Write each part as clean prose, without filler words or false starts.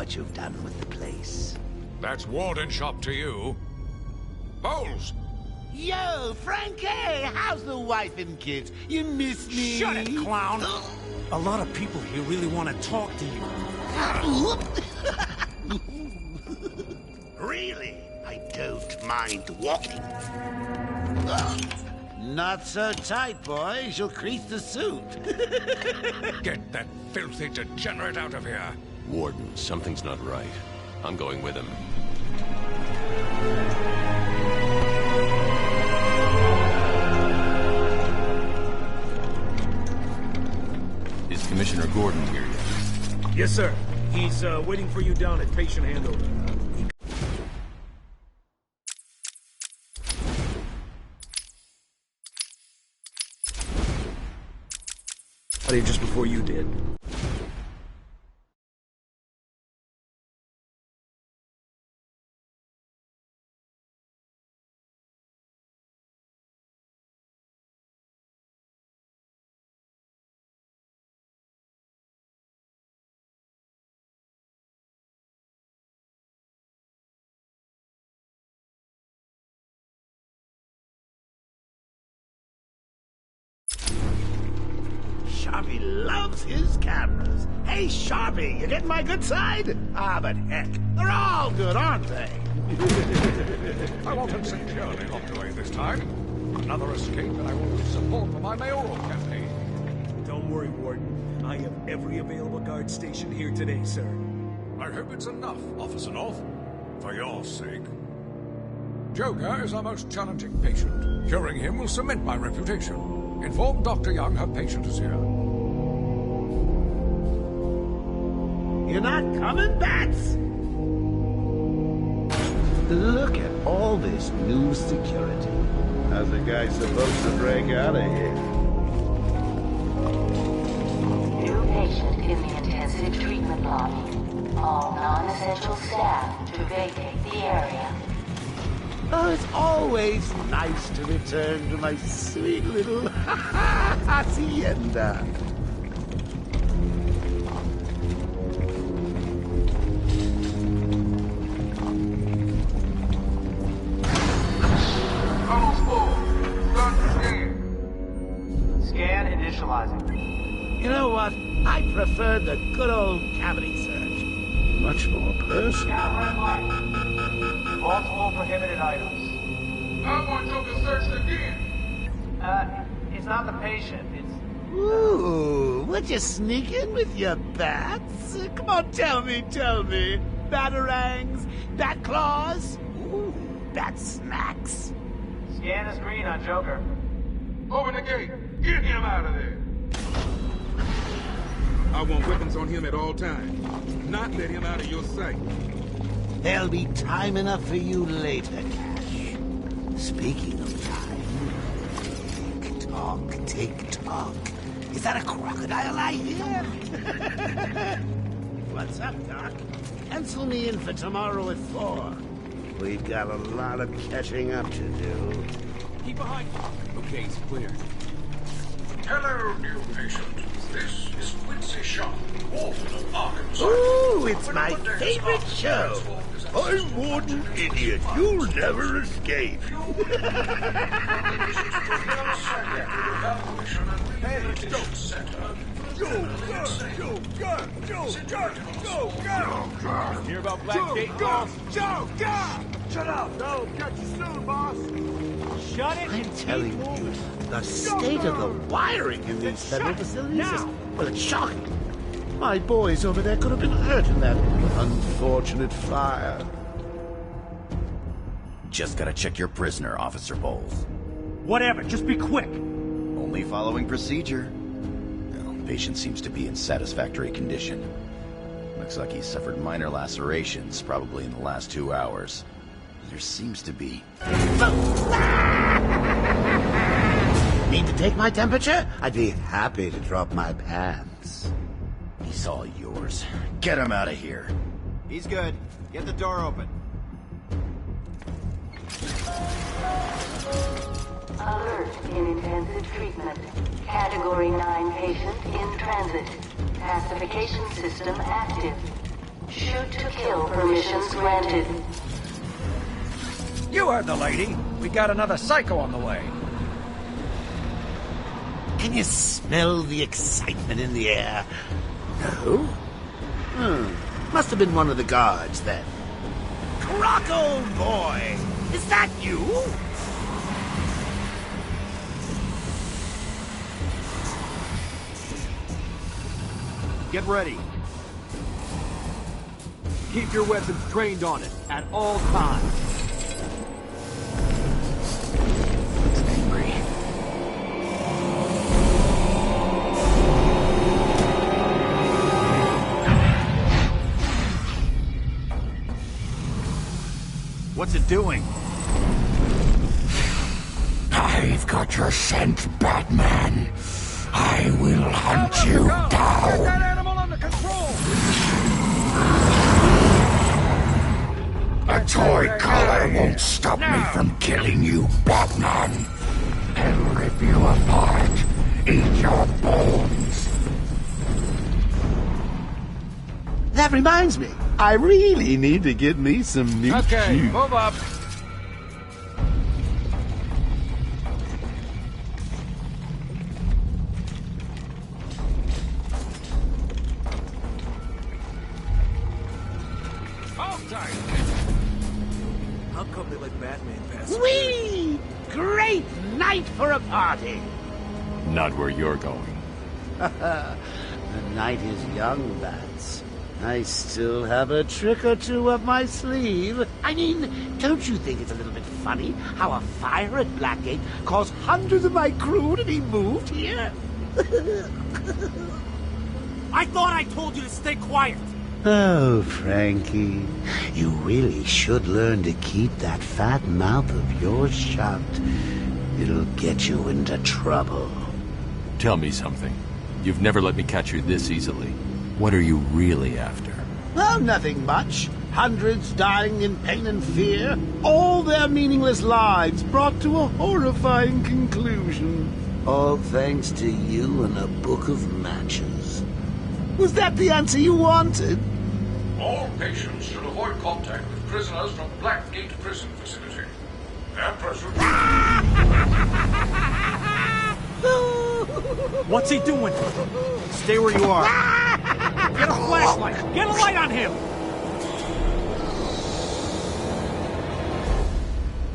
what you've done with the place. That's Warden Shop to you. Bowles! Yo, Frankie! How's the wife and kids? You miss me? Shut it, clown! A lot of people here really want to talk to you. Really? I don't mind walking. Not so tight, boys. You'll crease the suit. Get that filthy degenerate out of here! Warden, something's not right. I'm going with him. Is Commissioner Gordon here yet? Yes, sir. He's waiting for you down at patient handover. Just before you did. Sharpie loves his cameras. Hey, Sharpie, you getting my good side? Ah, but heck, they're all good, aren't they? I want him securely locked away this time. Another escape and I will lose support for my mayoral campaign. Don't worry, Warden. I have every available guard station here today, sir. I hope it's enough, Officer North. For your sake. Joker is our most challenging patient. Curing him will cement my reputation. Inform Dr. Young her patient is here. You're not coming, Bats? Look at all this new security. How's a guy supposed to break out of here? New patient in the intensive treatment lobby. All non-essential staff to vacate the area. Oh, it's always nice to return to my sweet little hacienda. Scan initializing. You know what? I prefer the good old cavity search. Much more personal. Red light. Multiple prohibited items. I want Joker searched again. It's not the patient. It's... Ooh, would you sneak in with your bats? Come on, tell me. Batarangs, bat claws, ooh, bat smacks. Scan is green on Joker. Open the gate. Get him out of there. I want weapons on him at all times. Not let him out of your sight. There'll be time enough for you later, Cash. Speaking of time, tick-tock. Is that a crocodile I hear? What's up, Doc? Pencil me in for tomorrow at 4. We've got a lot of catching up to do. Keep behind you. Okay, it's clear. Hello, new patient. This is Quincy Sharp, Warden of Arkham Asylum. Ooh, it's my favorite show. I'm Warden Idiot. You'll never escape. Hear about Black Gate, boss? Shut up! No, catch you soon, boss! Shut it! I'm telling you, the state of the wiring in these federal facilities is, well, it's shocking. My boys over there could have been hurt in that unfortunate fire. Just gotta check your prisoner, Officer Bowles. Whatever, just be quick. Only following procedure. Well, patient seems to be in satisfactory condition. Looks like he suffered minor lacerations, probably in the last 2 hours. There seems to be... Need to take my temperature? I'd be happy to drop my pants. He's all yours. Get him out of here. He's good. Get the door open. Alert in intensive treatment. Category 9 patient in transit. Pacification system active. Shoot to kill permissions granted. You heard the lady. We got another psycho on the way. Can you smell the excitement in the air? No? Must have been one of the guards, then. Croc, old boy! Is that you? Get ready. Keep your weapons trained on it at all times. Looks angry. What's it doing? I've got your scent, Batman. I will hunt you down. Get that animal under control! A toy collar won't stop me from killing you, Batman. I'll rip you apart, eat your bones. That reminds me, I really need to get me some new shoes. Move up. How come they let Batman pass? Whee! Great night for a party! Not where you're going. The night is young, Bats. I still have a trick or two up my sleeve. I mean, don't you think it's a little bit funny how a fire at Blackgate caused hundreds of my crew to be moved here? I thought I told you to stay quiet. Oh, Frankie, you really should learn to keep that fat mouth of yours shut. It'll get you into trouble. Tell me something. You've never let me catch you this easily. What are you really after? Oh, nothing much. Hundreds dying in pain and fear. All their meaningless lives brought to a horrifying conclusion. All thanks to you and a book of matches. Was that the answer you wanted? All patients should avoid contact with prisoners from Blackgate Prison Facility. At present... What's he doing? Stay where you are. Get a flashlight. Get a light on him.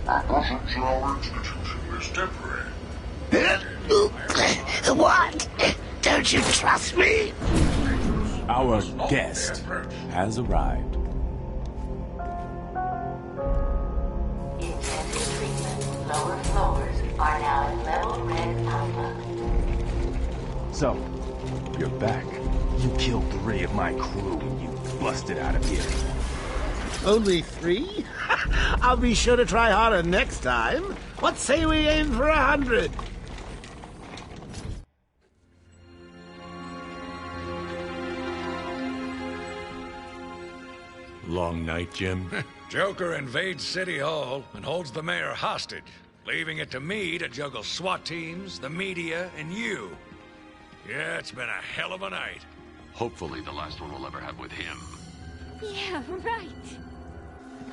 Admission to our institution is temporary. What? Don't you trust me? Our guest has arrived. Intensive treatment. Lower floors are now in level red alpha. So, you're back. You killed 3 of my crew and you busted out of here. Only 3? I'll be sure to try harder next time. What say we aim for 100? Long night, Jim? Joker invades City Hall and holds the mayor hostage, leaving it to me to juggle SWAT teams, the media, and you. Yeah, it's been a hell of a night. Hopefully the last one we'll ever have with him. Yeah, right.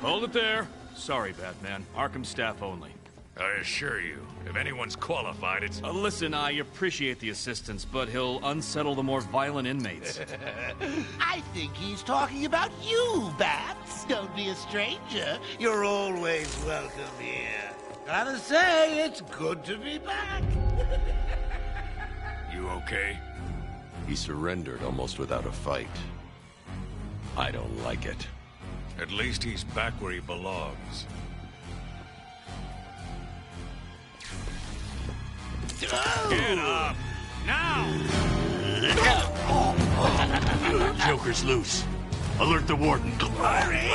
Hold it there. Sorry, Batman. Arkham staff only. I assure you, if anyone's qualified, it's... Listen, I appreciate the assistance, but he'll unsettle the more violent inmates. I think he's talking about you, Bats. Don't be a stranger. You're always welcome here. Gotta say, it's good to be back. You okay? He surrendered almost without a fight. I don't like it. At least he's back where he belongs. Get up! Now! Joker's loose. Alert the warden. Hurry!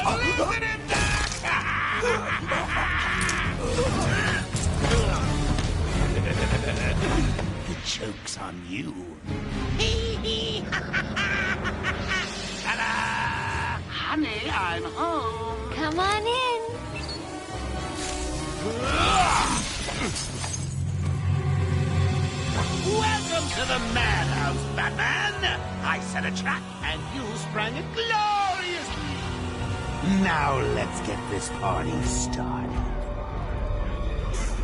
We're losing him! The joke's on you. Ta-da! Honey, I'm home. Come on in. Welcome to the madhouse, Batman! I set a trap, and and you sprang it gloriously! Now let's get this party started.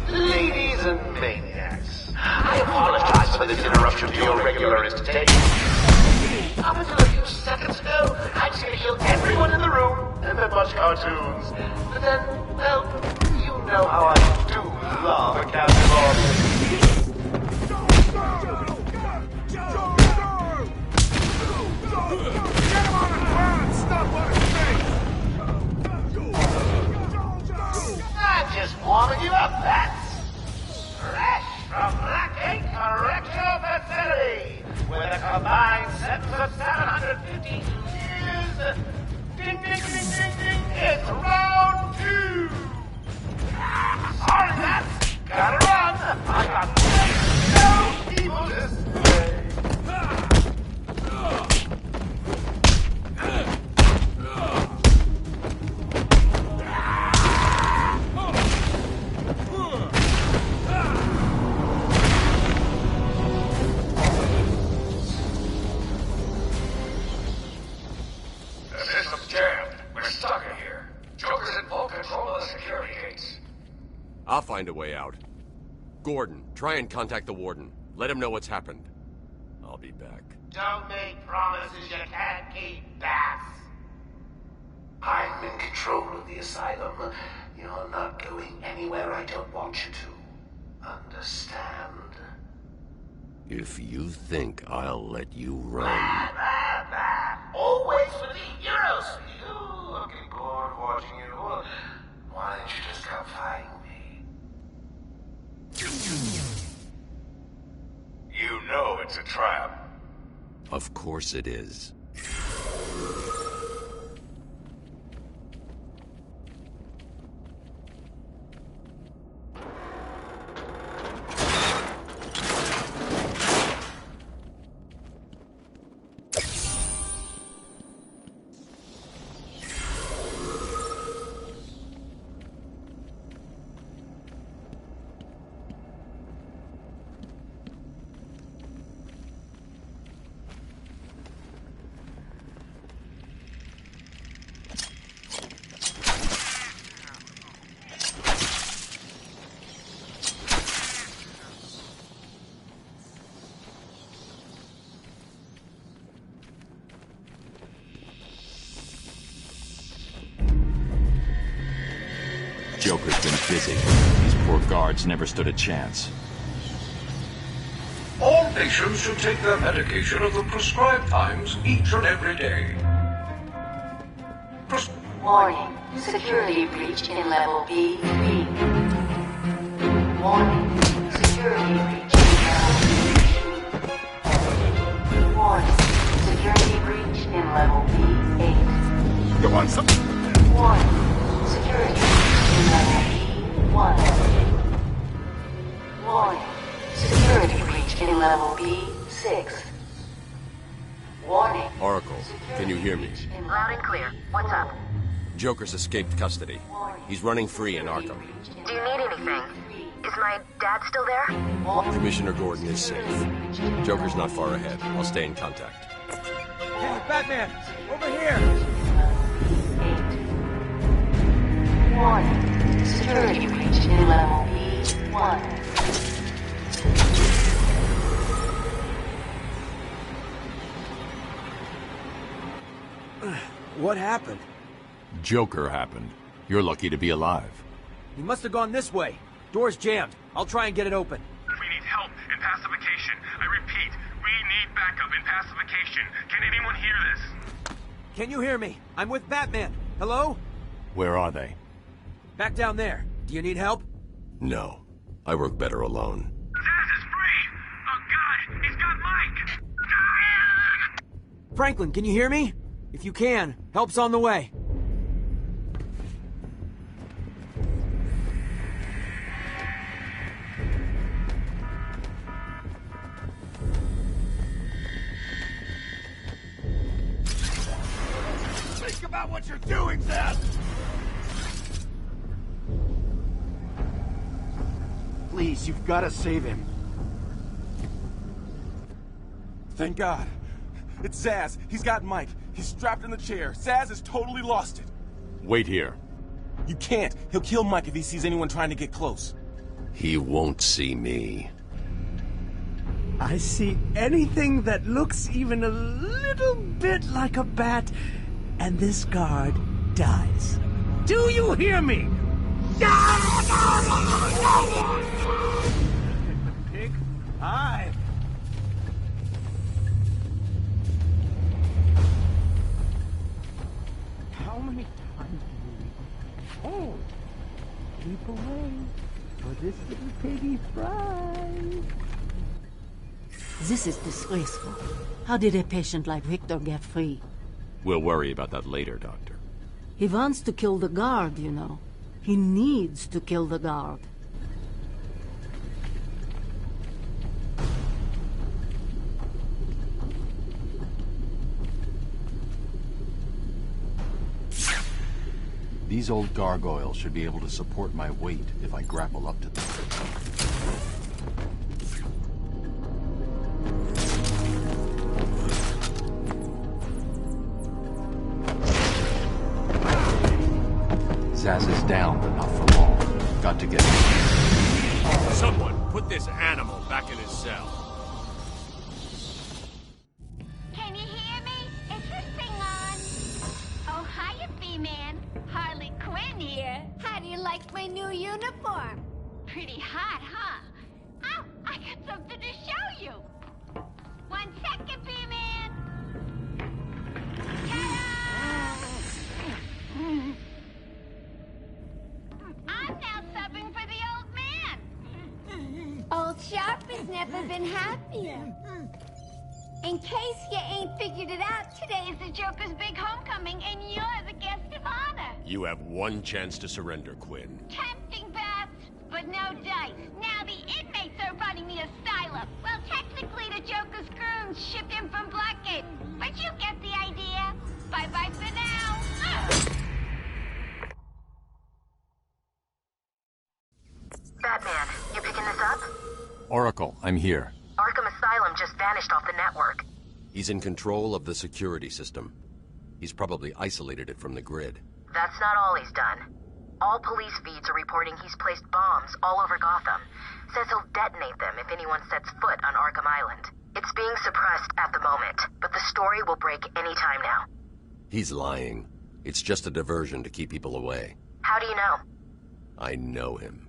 Ladies and maniacs, I apologize for this interruption to your regular entertainment. Up until a few seconds ago, I was going to kill everyone in the room and then watch cartoons. But then, well, you know how I do love a captive audience. Get him on the ground! Stop on his face! I'm just warming you up, Bats. Fresh from Blackgate Correctional Facility, with a combined sentence of 752 years. Ding, ding, ding, ding, ding. It's round 2. Sorry, Bats. Gotta run. I got no evil display. I'll find a way out. Gordon, try and contact the warden. Let him know what's happened. I'll be back. Don't make promises you can't keep, Bats. I'm in control of the asylum. You're not going anywhere I don't want you to. Understand? If you think I'll let you run... Always for the heroes. You looking bored watching you. Why don't you just come find me? You know it's a trap. Of course it is. Joker's been busy. These poor guards never stood a chance. All patients should take their medication at the prescribed times each and every day. Warning. Security breach in level B3. Warning. Security breach in level B3. Warning. Security breach in level B8. You want some? Warning. Security breach in level B1. Warning. Security breach in level B6. Warning. Oracle, can you hear me? Loud and clear. What's up? Joker's escaped custody. He's running free in Arkham. Do you need anything? Is my dad still there? Commissioner Gordon is safe. Joker's not far ahead. I'll stay in contact. Hey, Batman! Over here! Warning. Security breach in level B1. What happened? Joker happened. You're lucky to be alive. He must have gone this way. Door's jammed. I'll try and get it open. We need help in pacification. I repeat, we need backup in pacification. Can anyone hear this? Can you hear me? I'm with Batman. Hello? Where are they? Back down there. Do you need help? No. I work better alone. Zaz is free! Oh god, he's got Mike! Franklin, can you hear me? If you can, help's on the way. Think about what you're doing, Zaz! Please, you've got to save him. Thank God. It's Zsasz. He's got Mike. He's strapped in the chair. Zsasz has totally lost it. Wait here. You can't. He'll kill Mike if he sees anyone trying to get close. He won't see me. I see anything that looks even a little bit like a bat, and this guard dies. Do you hear me? Pig, hi. How many times do you Oh, keep away, for this little piggy fries. This is disgraceful. How did a patient like Victor get free? We'll worry about that later, Doctor. He wants to kill the guard, you know. He needs to kill the guard. These old gargoyles should be able to support my weight if I grapple up to them. Zsasz is down, but not for long. Got to get him. Someone put this animal back in his cell. Can you hear me? Is this thing on? Oh, hiya, B-Man. Harley Quinn here. How do you like my new uniform? Pretty hot, huh? Oh, I got something to show you. 1 second, B-Man. I'm now subbing for the old man. Old Sharp has never been happier. In case you ain't figured it out, today is the Joker's big homecoming, and you're the guest of honor. You have one chance to surrender, Quinn. Tempting, Bats, but no dice. Now the inmates are running the asylum. Well, technically the Joker's goons shipped in from Blackgate, but you get the idea. Bye-bye for now. Batman, you picking this up? Oracle, I'm here. Arkham Asylum just vanished off the network. He's in control of the security system. He's probably isolated it from the grid. That's not all he's done. All police feeds are reporting he's placed bombs all over Gotham. Says he'll detonate them if anyone sets foot on Arkham Island. It's being suppressed at the moment, but the story will break any time now. He's lying. It's just a diversion to keep people away. How do you know? I know him.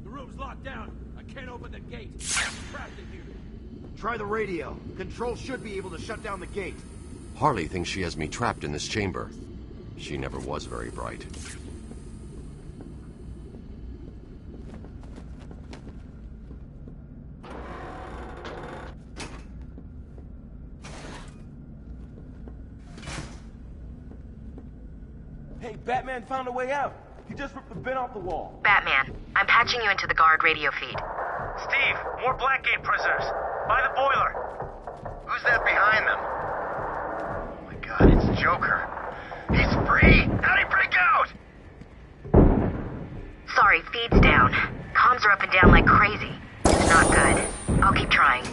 The room's locked down. I can't open the gate. I'm trapped in here. Try the radio. Control should be able to shut down the gate. Harley thinks she has me trapped in this chamber. She never was very bright. Hey, Batman found a way out. He just ripped the vent off the wall. Batman, I'm patching you into the guard radio feed. Steve, more Blackgate prisoners. By the boiler. Who's that behind them? Oh my god, it's Joker. He's free! How'd he break out? Sorry, feed's down. Comms are up and down like crazy. It's not good. I'll keep trying.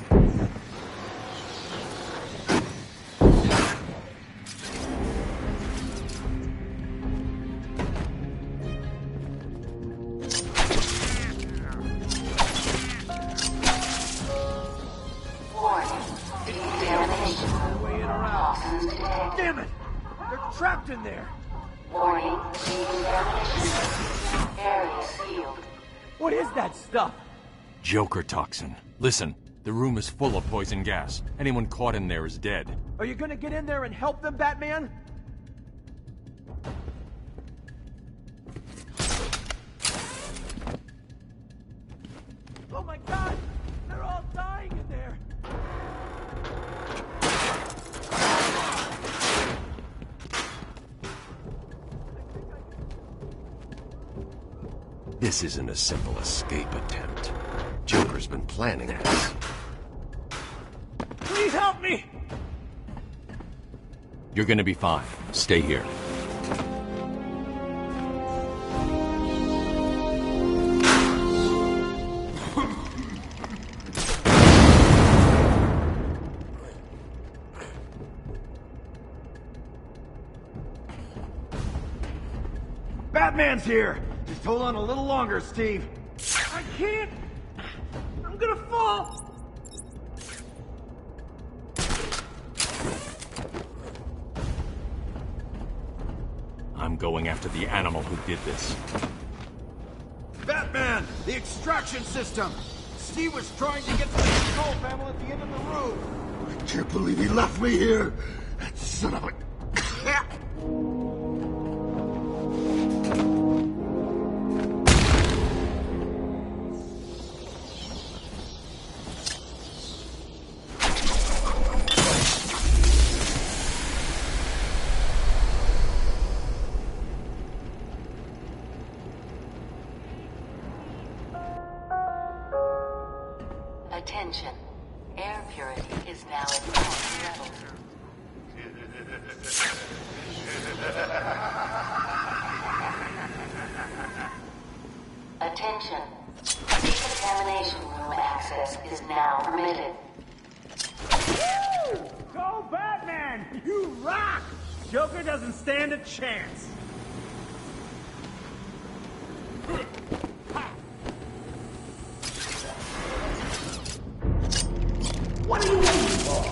Damn it! They're trapped in there! Warning, area sealed. What is that stuff? Joker toxin. Listen, the room is full of poison gas. Anyone caught in there is dead. Are you gonna get in there and help them, Batman? Oh my god! They're all dying in there! This isn't a simple escape attempt. Joker's been planning this. Please help me! You're gonna be fine. Stay here. Batman's here! Just hold on a little longer, Steve. I can't! I'm gonna fall! I'm going after the animal who did this. Batman! The extraction system! Steve was trying to get to the control panel at the end of the room! I can't believe he left me here! That son of a... Attention. Air purity is now at max level. Attention. Decontamination room access is now permitted. Woo! Go Batman! You rock! Joker doesn't stand a chance. What are you waiting for?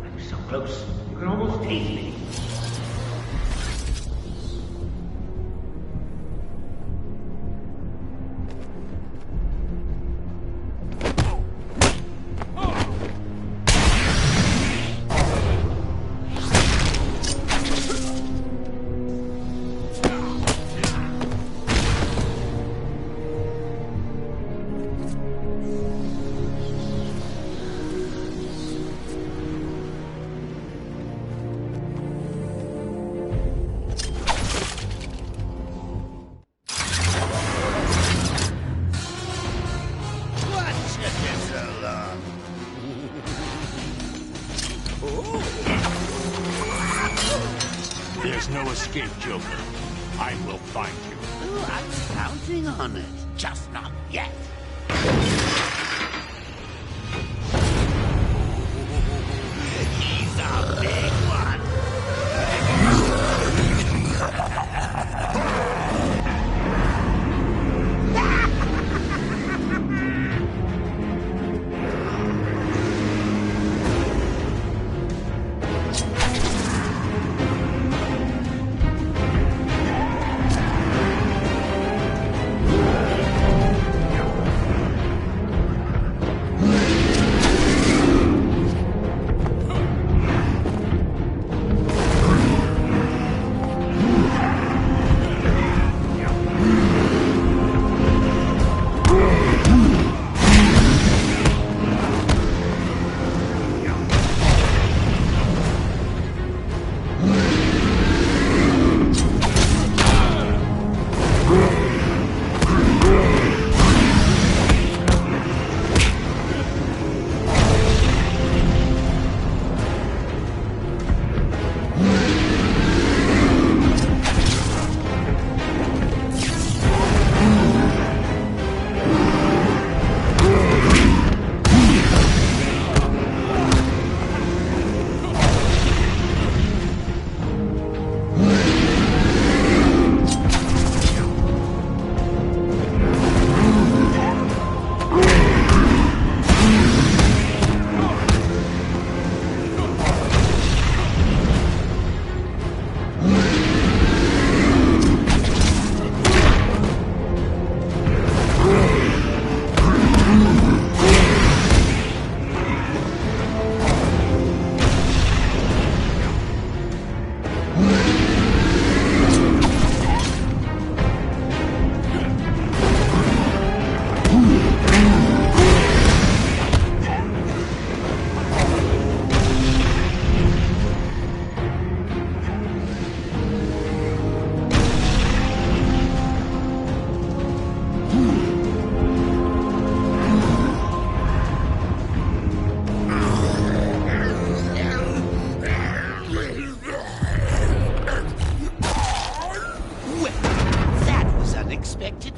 I'm so close, you can almost taste me. There's no escape, Joker. I will find you. Oh, I'm counting on it. Just not yet. He's a big one.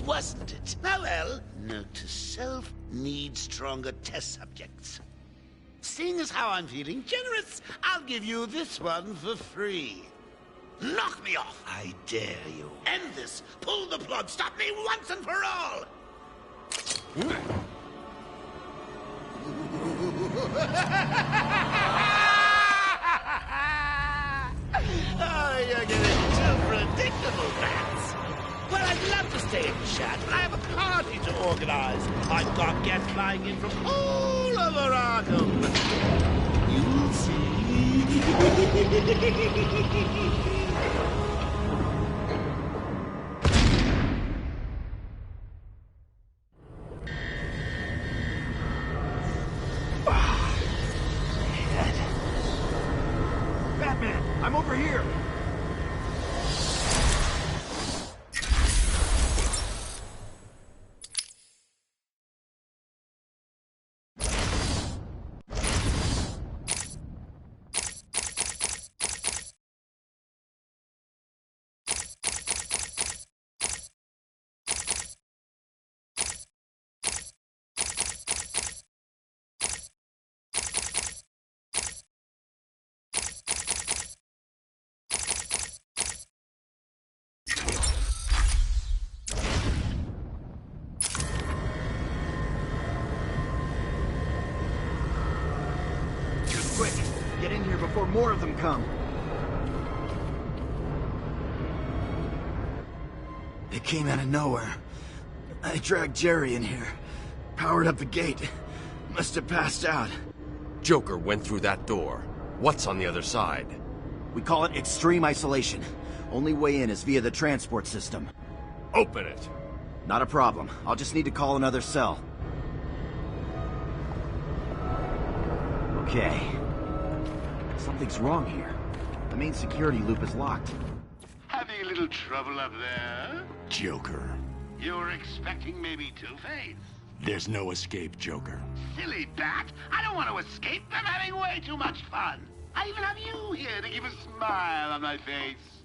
Wasn't it? Ah, well, note to self, need stronger test subjects. Seeing as how I'm feeling generous, I'll give you this one for free. Knock me off! I dare you. End this! Pull the plug! Stop me once and for all! Oh, you're getting too predictable, Bats. Well, I'd love to stay and chat, but I have a party to organize. I've got guests flying in from all over Arkham. You'll see. Batman, I'm over here. Quick, get in here before more of them come. They came out of nowhere. I dragged Jerry in here, powered up the gate. Must have passed out. Joker went through that door. What's on the other side? We call it extreme isolation. Only way in is via the transport system. Open it. Not a problem. I'll just need to call another cell. Okay. Something's wrong here. The main security loop is locked. Having a little trouble up there? Joker. You're expecting maybe Two-Face? There's no escape, Joker. Silly bat! I don't want to escape. I'm having way too much fun. I even have you here to keep a smile on my face.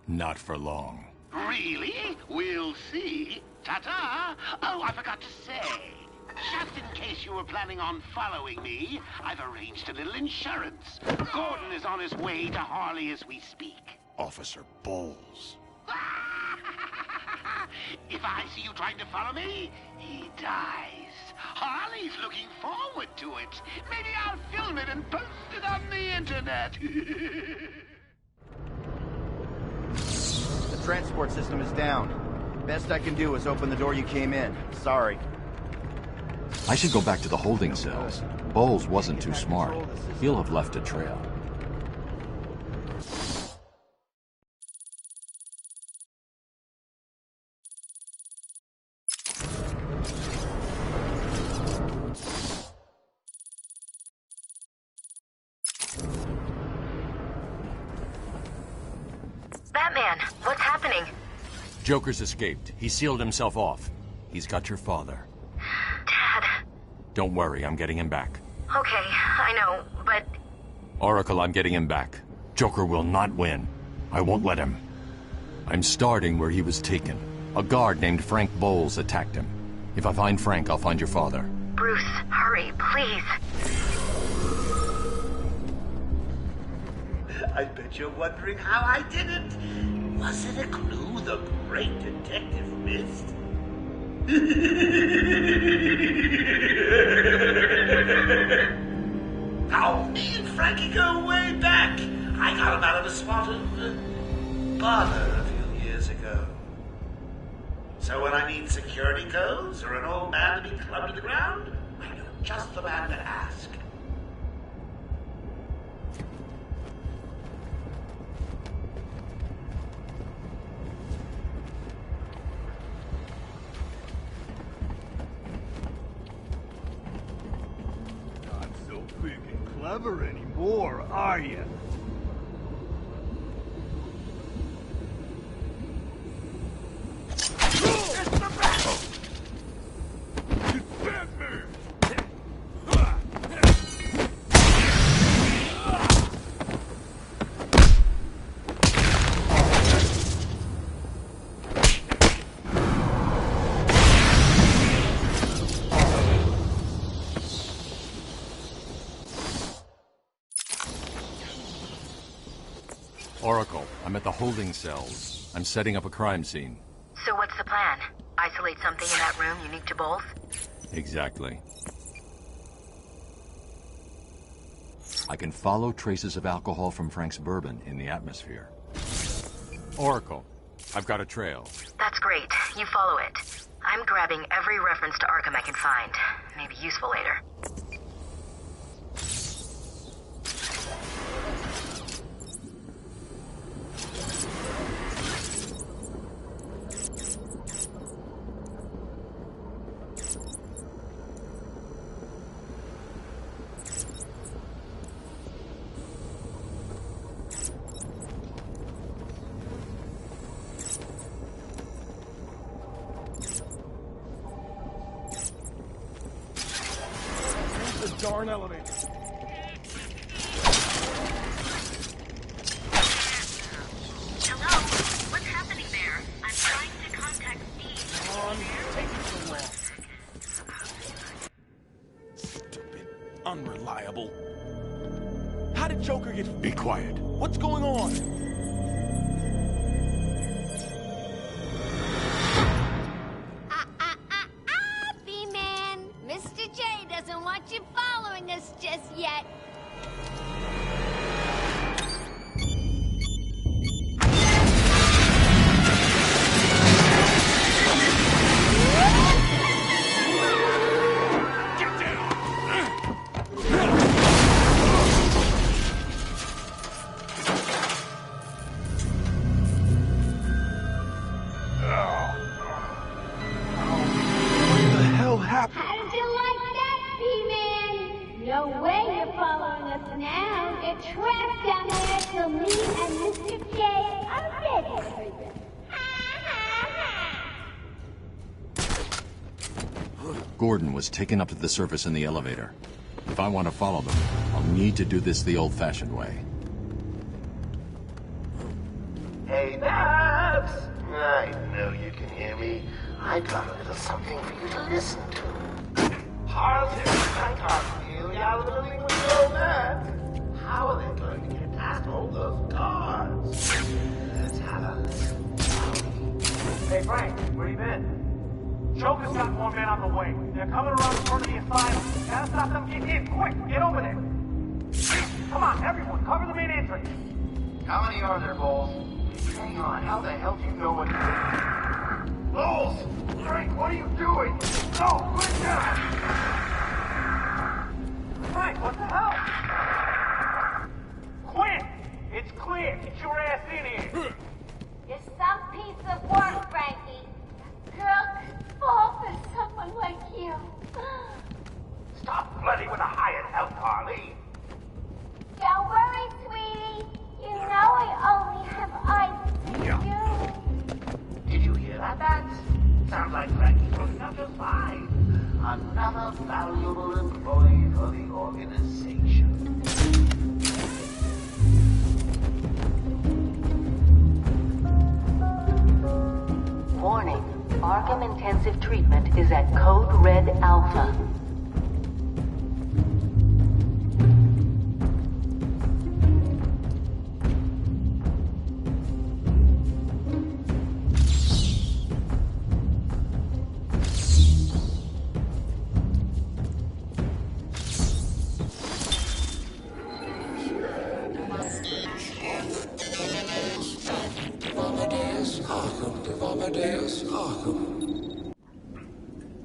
Not for long. Really? We'll see. Ta-ta! Oh, I forgot to say. Just in case you were planning on following me, I've arranged a little insurance. Gordon is on his way to Harley as we speak. Officer Bowles. If I see you trying to follow me, he dies. Harley's looking forward to it. Maybe I'll film it and post it on the internet. The transport system is down. Best I can do is open the door you came in. Sorry. I should go back to the holding cells. Bowles wasn't too smart. He'll have left a trail. Batman, what's happening? Joker's escaped. He sealed himself off. He's got your father. Dad. Don't worry, I'm getting him back. Okay, I know, but... Oracle, I'm getting him back. Joker will not win. I won't let him. I'm starting where he was taken. A guard named Frank Bowles attacked him. If I find Frank, I'll find your father. Bruce, hurry, please. I bet you're wondering how I did it. Was it a clue the great detective missed? Now, me and Frankie go way back. I got him out of a spot of bother a few years ago. So when I need security codes or an old man to be clubbed to the ground, I know just the man to ask. Clever anymore, are you? I'm at the holding cells. I'm setting up a crime scene. So what's the plan? Isolate something in that room unique to Bowles? Exactly. I can follow traces of alcohol from Frank's bourbon in the atmosphere. Oracle, I've got a trail. That's great. You follow it. I'm grabbing every reference to Arkham I can find. Maybe useful later. Darn elevator. Hello? What's happening there? I'm trying to contact Steve. Come on, taking so long. Stupid. Unreliable. How did Joker get... Be quiet. What's going on? B-Man. Mr. J doesn't want you following us just yet. No way you're following us now. You're trapped down there till me and Mr. J are ready for you. Gordon was taken up to the surface in the elevator. If I want to follow them, I'll need to do this the old-fashioned way. Hey, Babs! I know you can hear me. I've got a little something for you to listen to. Harlequin, I can't feel the out of the building with your man. How are they going to get past all those guards? Let's have a listen. Hey, Frank, where you been? Joker's got more men on the way. They're coming around the front of the asylum. Gotta stop them getting in. Quick, get over there. Come on, everyone, cover the main entrance. How many are there, Bowles? Hang on, how the hell do you know what to do? Bowles! Frank, what are you doing? No, quit now! Frank, what the hell? Quinn, it's clear. Get your ass in here. You're some piece of work, Frankie. Girl could fall for someone like you. Stop flirting with a hired help, Harley. Don't worry, sweetie. You know I only have eyes for you. Did you hear that, Bats? Sounds like Frankie's working out just fine. Another valuable employee for the organization. Warning. Arkham Intensive Treatment is at Code Red Alpha.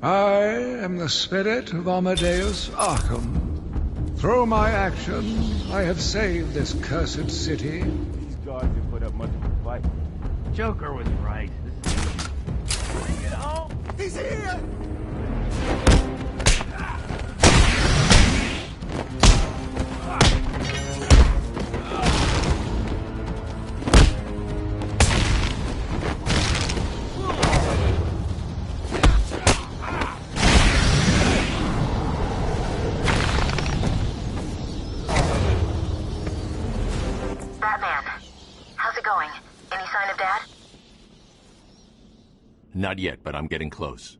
I am the spirit of Amadeus Arkham. Through my actions, I have saved this cursed city. These guards have put up much of a fight. Joker was right. This is easy. Bring it on! He's here! Not yet, but I'm getting close.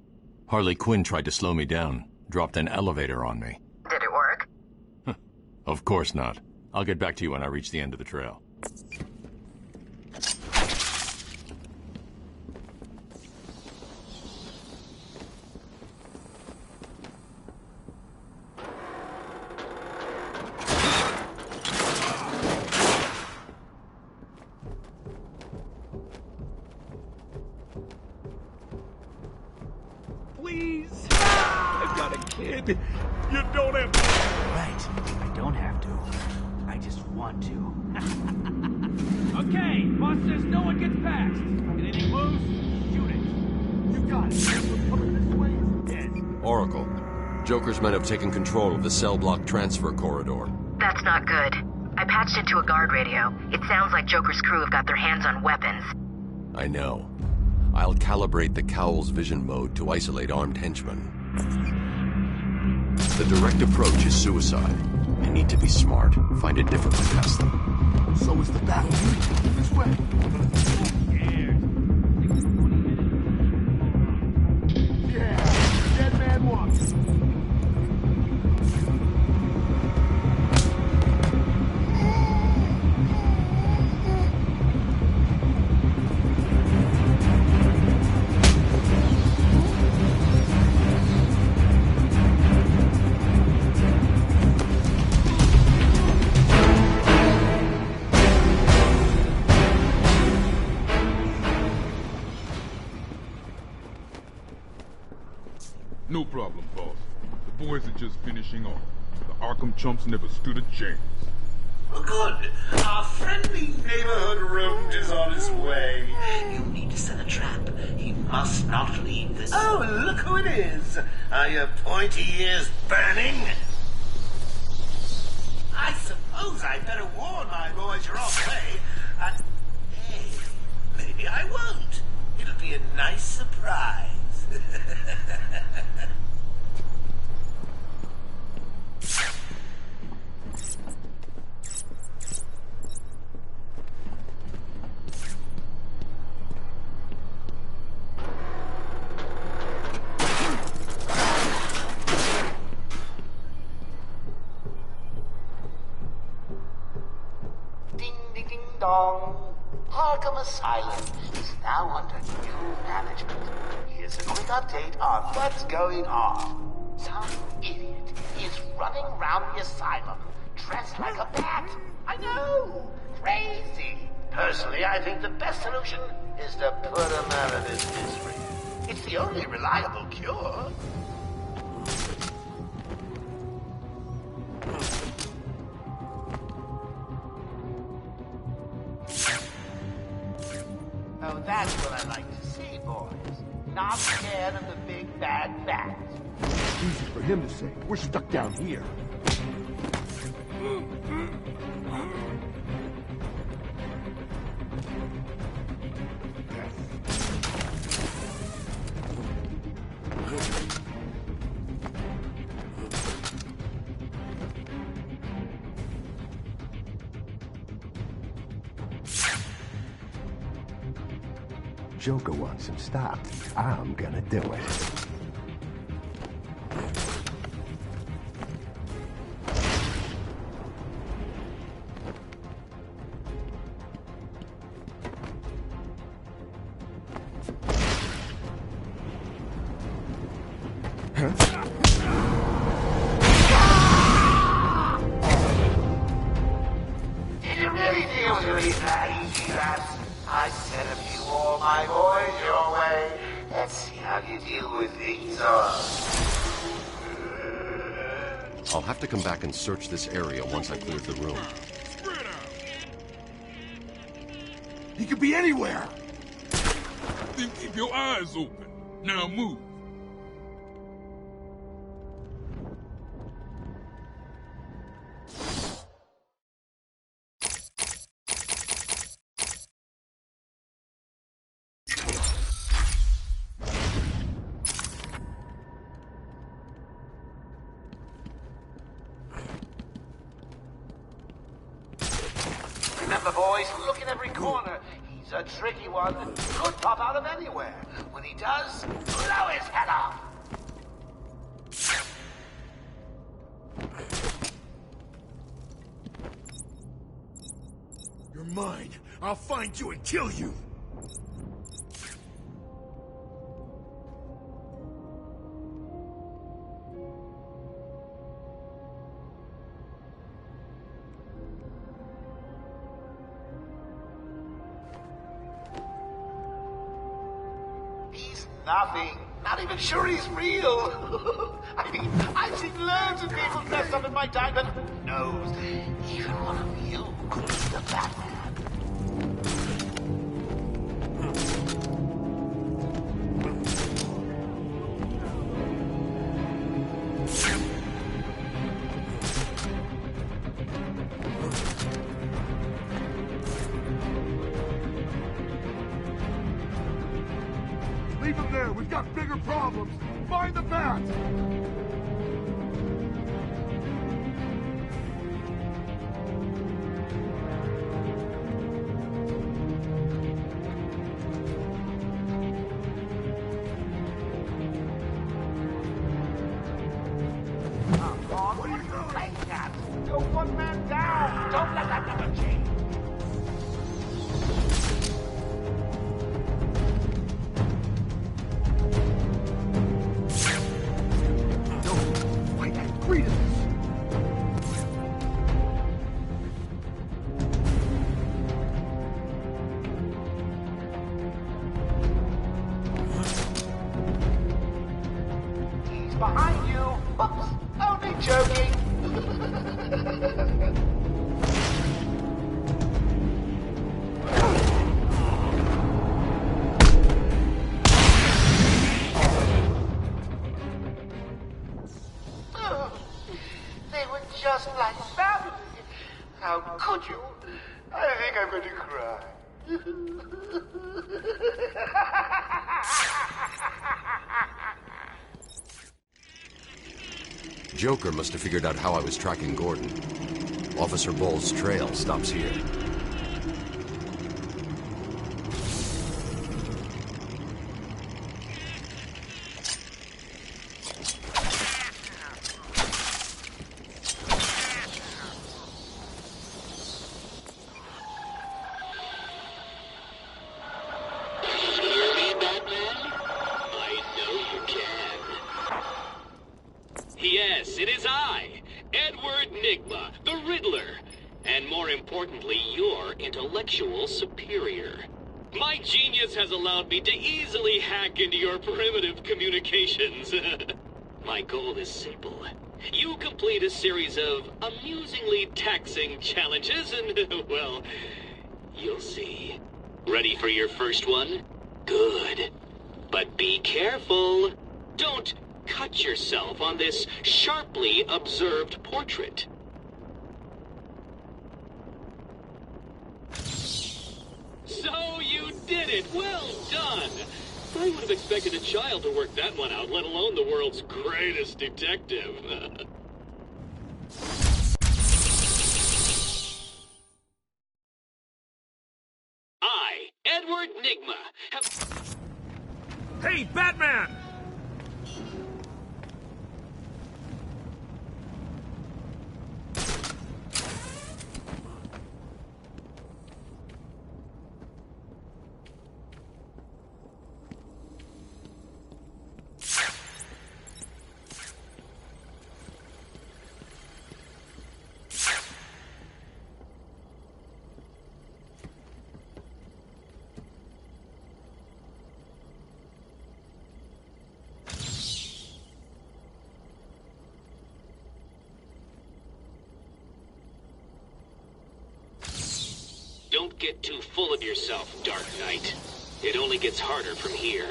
Harley Quinn tried to slow me down, dropped an elevator on me. Did it work? Of course not. I'll get back to you when I reach the end of the trail. please! I've got a kid. You don't have to. Right. I don't have to. I just want to. Okay, boss says no one gets past. Anything moves, shoot it. You got it. We're coming this way is dead. Oracle, Joker's men have taken control of the cell block transfer corridor. That's not good. I patched into a guard radio. It sounds like Joker's crew have got their hands on weapons. I know. I'll calibrate the Cowl's vision mode to isolate armed henchmen. The direct approach is suicide. You need to be smart. Find a different way past them. So is the battle. This way. Yeah, dead man walks. No problem, boss. The boys are just finishing off. The Arkham chumps never stood a chance. Good. Our friendly neighborhood rodent is on his way. You need to set a trap. He must not leave this... Oh, look who it is. Are your pointy ears burning? I suppose I'd better warn my boys you're on the way. Hey, maybe I won't. It'll be a nice surprise. Ding, ding, ding, dong. Arkham Asylum is now under new management. Here's a quick update on what's going on. Some idiot is running around the asylum dressed like a bat. I know! Crazy! Personally, I think the best solution is to put him out of his misery. It's the only reliable cure. Oh, that's what I like to see, boys. Not scared of the big bad bat. Easy for him to say. We're stuck down here. Joker wants him stopped. I'm gonna do it. Did you really think it was going to be that easy, lads? I sent a few more, my boys, your way. Let's see how you deal with these I'll have to come back and search this area once I clear the room. He could be anywhere. Then keep your eyes open. Now move. Remember, boys, look in every corner. He's a tricky one. Could pop out of anywhere. When he does, blow his head off. You're mine. I'll find you and kill you. He's nothing. not even sure he's real. I mean, I've seen loads of people dressed up in my time, but who knows? Even one of you could be the Batman. Leave him there. We've got bigger problems. Find the bat! What are you doing? Take that! Go one man down! Don't let that number change! Behind you! Oops! Only joking! Oh, they were just like family. How could you? I think I'm going to cry. Joker must have figured out how I was tracking Gordon. Officer Bowles' trail stops here. Yes, it is I, Edward Nygma, the Riddler, and more importantly, your intellectual superior. My genius has allowed me to easily hack into your primitive communications. My goal is simple. You complete a series of amusingly taxing challenges and, well, you'll see. Ready for your first one? Good. But be careful. Don't cut yourself on this sharply observed portrait. So you did it! Well done! I would have expected a child to work that one out, let alone the world's greatest detective. I, Edward Nygma, have... Hey, Batman! Don't get too full of yourself, Dark Knight. It only gets harder from here.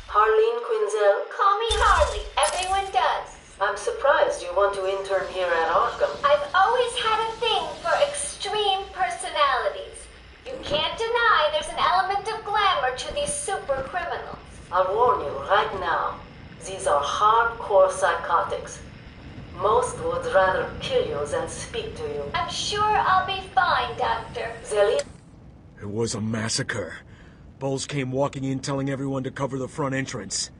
Harleen Quinzel? Call me Harley. Everyone does. I'm surprised you want to intern here at Arkham. I've always had a thing for extreme personalities. You can't deny there's an element of glamour to these super criminals. I'll warn you right now. These are hardcore psychotics. Most would rather kill you than speak to you. I'm sure I'll be fine, Doctor. Zelia? It was a massacre. Bowles came walking in telling everyone to cover the front entrance.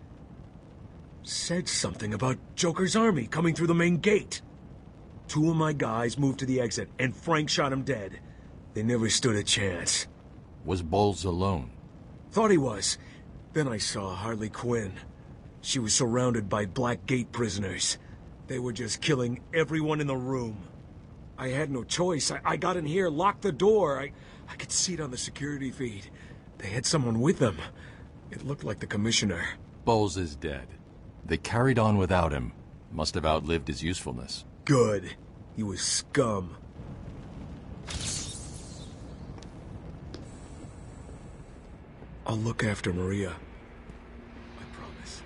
Said something about Joker's army coming through the main gate. 2 of my guys moved to the exit, and Frank shot him dead. They never stood a chance. Was Bowles alone? Thought he was. Then I saw Harley Quinn. She was surrounded by Black Gate prisoners. They were just killing everyone in the room. I had no choice. I got in here, locked the door. I could see it on the security feed. They had someone with them. It looked like the commissioner. Bowles is dead. They carried on without him. Must have outlived his usefulness. Good. He was scum. I'll look after Maria. I promise.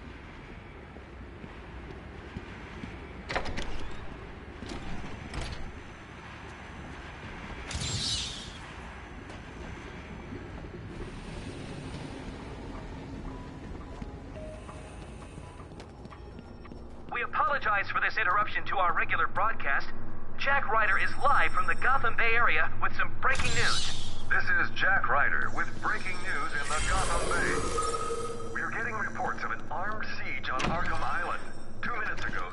We apologize for this interruption to our regular broadcast. Jack Ryder is live from the Gotham Bay area with some breaking news. This is Jack Ryder with breaking news in the Gotham Bay. We are getting reports of an armed siege on Arkham Island. 2 minutes ago,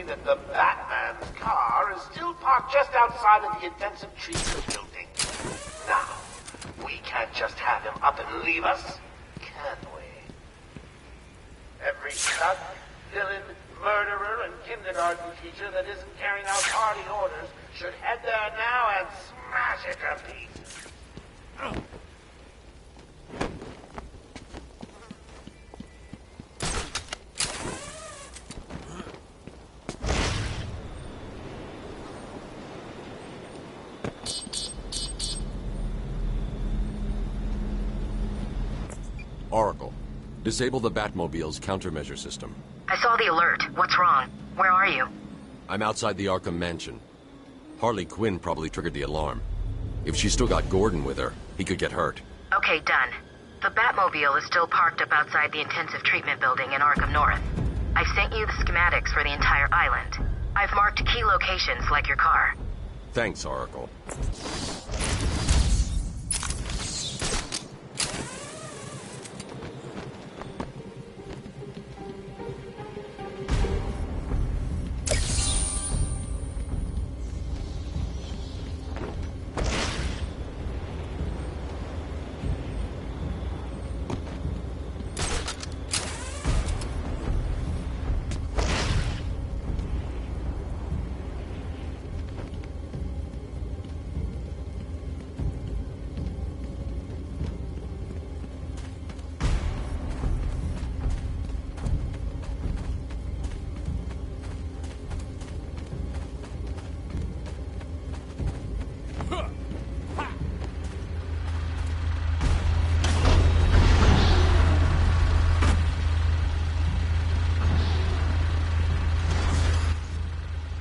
that the Batman's car is still parked just outside of the intensive treatment building. Now, we can't just have him up and leave us, can we? Every thug, villain, murderer, and kindergarten teacher that isn't carrying out party orders should head there now and smash it to pieces. Oracle, disable the Batmobile's countermeasure system. I saw the alert. What's wrong? Where are you? I'm outside the Arkham Mansion. Harley Quinn probably triggered the alarm. If she's still got Gordon with her, he could get hurt. Okay, done. The Batmobile is still parked up outside the intensive treatment building in Arkham North. I've sent you the schematics for the entire island. I've marked key locations like your car. Thanks, Oracle.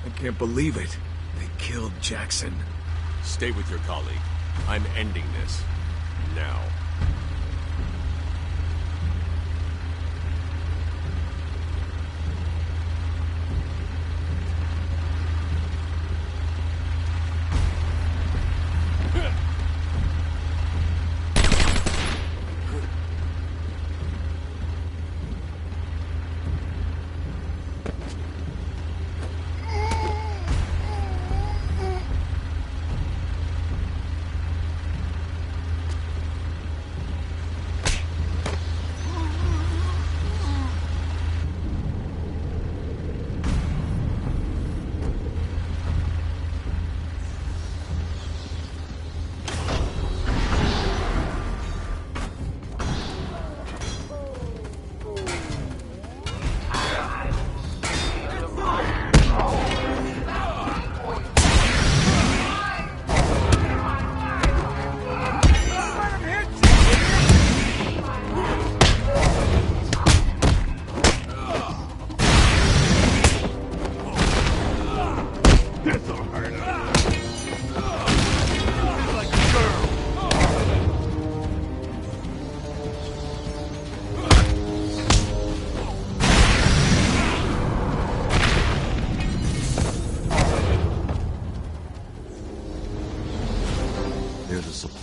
I can't believe it. They killed Jackson. Stay with your colleague. I'm ending this. Now.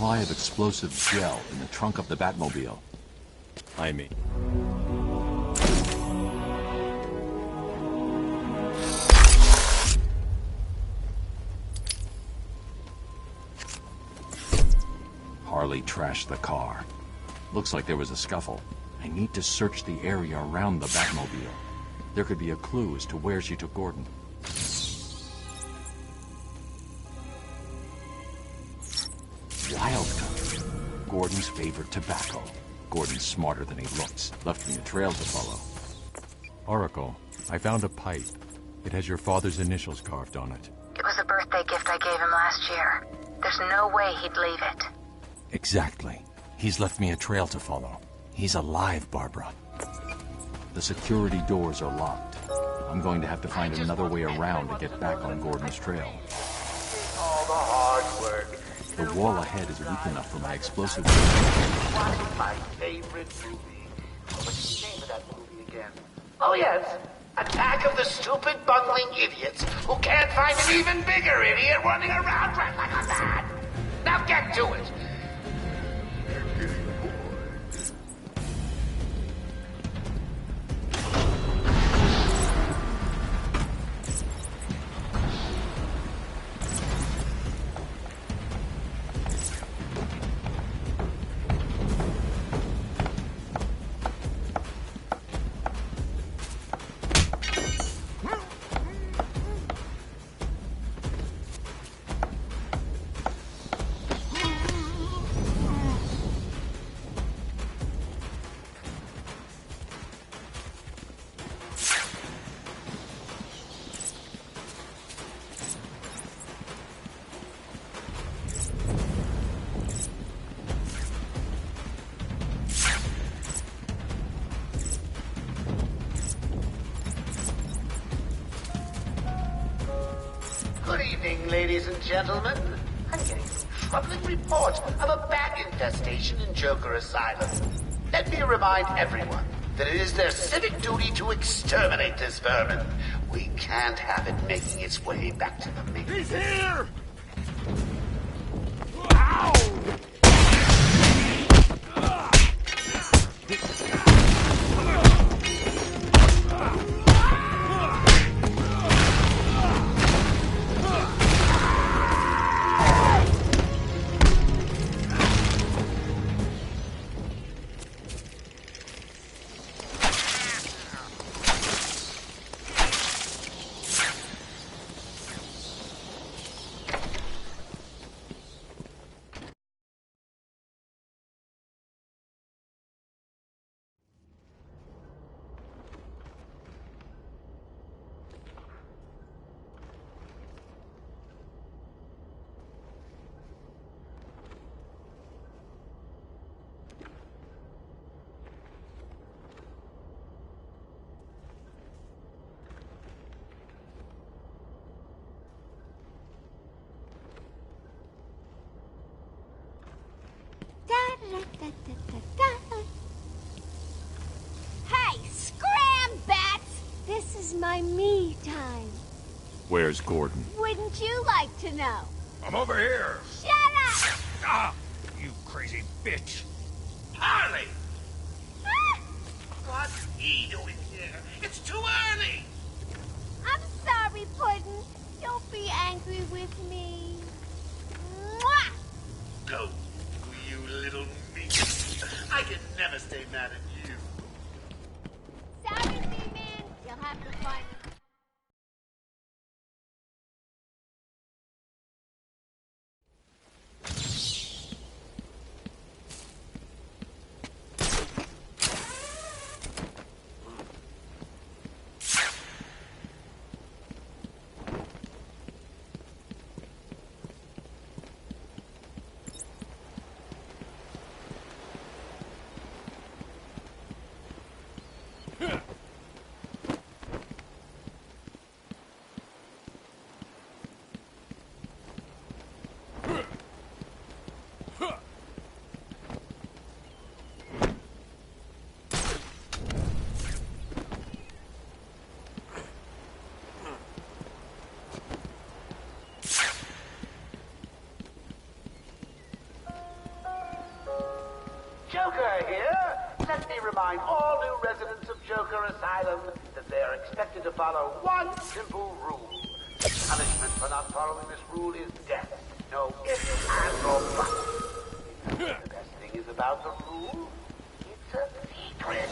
supply of explosive gel in the trunk of the Batmobile. I mean... Harley trashed the car. Looks like there was a scuffle. I need to search the area around the Batmobile. There could be a clue as to where she took Gordon. Wild country. Gordon's favorite tobacco. Gordon's smarter than he looks. Left me a trail to follow. Oracle, I found a pipe. It has your father's initials carved on it. It was a birthday gift I gave him last year. There's no way he'd leave it. Exactly. He's left me a trail to follow. He's alive, Barbara. The security doors are locked. I'm going to have to find another way around to get back on Gordon's trail. All the hard work. The wall ahead is weak enough for my explosive... Watching my favorite movie. What's the name of that movie again? Oh, yes. Attack of the Stupid Bungling Idiots who can't find an even bigger idiot running around dressed like a man. Now get to it. Good evening, ladies and gentlemen. I'm getting some troubling reports of a bat infestation in Joker Asylum. Let me remind everyone that it is their civic duty to exterminate this vermin. We can't have it making its way back to the main. He's here! Ow! Hey, scram, bats! This is my me time. Where's Gordon? Wouldn't you like to know? I'm over here. Shut up! Ah, you crazy bitch. Harley! What's he doing here? It's too early! I'm sorry, Puddin'. Don't be angry with me. Mwah! Go, you little meat. I can never stay mad at you. Sorry, Z-Man. You'll have to find me. remind all new residents of Joker Asylum that they are expected to follow one simple rule. Punishment for not following this rule is death. No ifs, ands, or buts. The best thing is about the rule, it's a secret.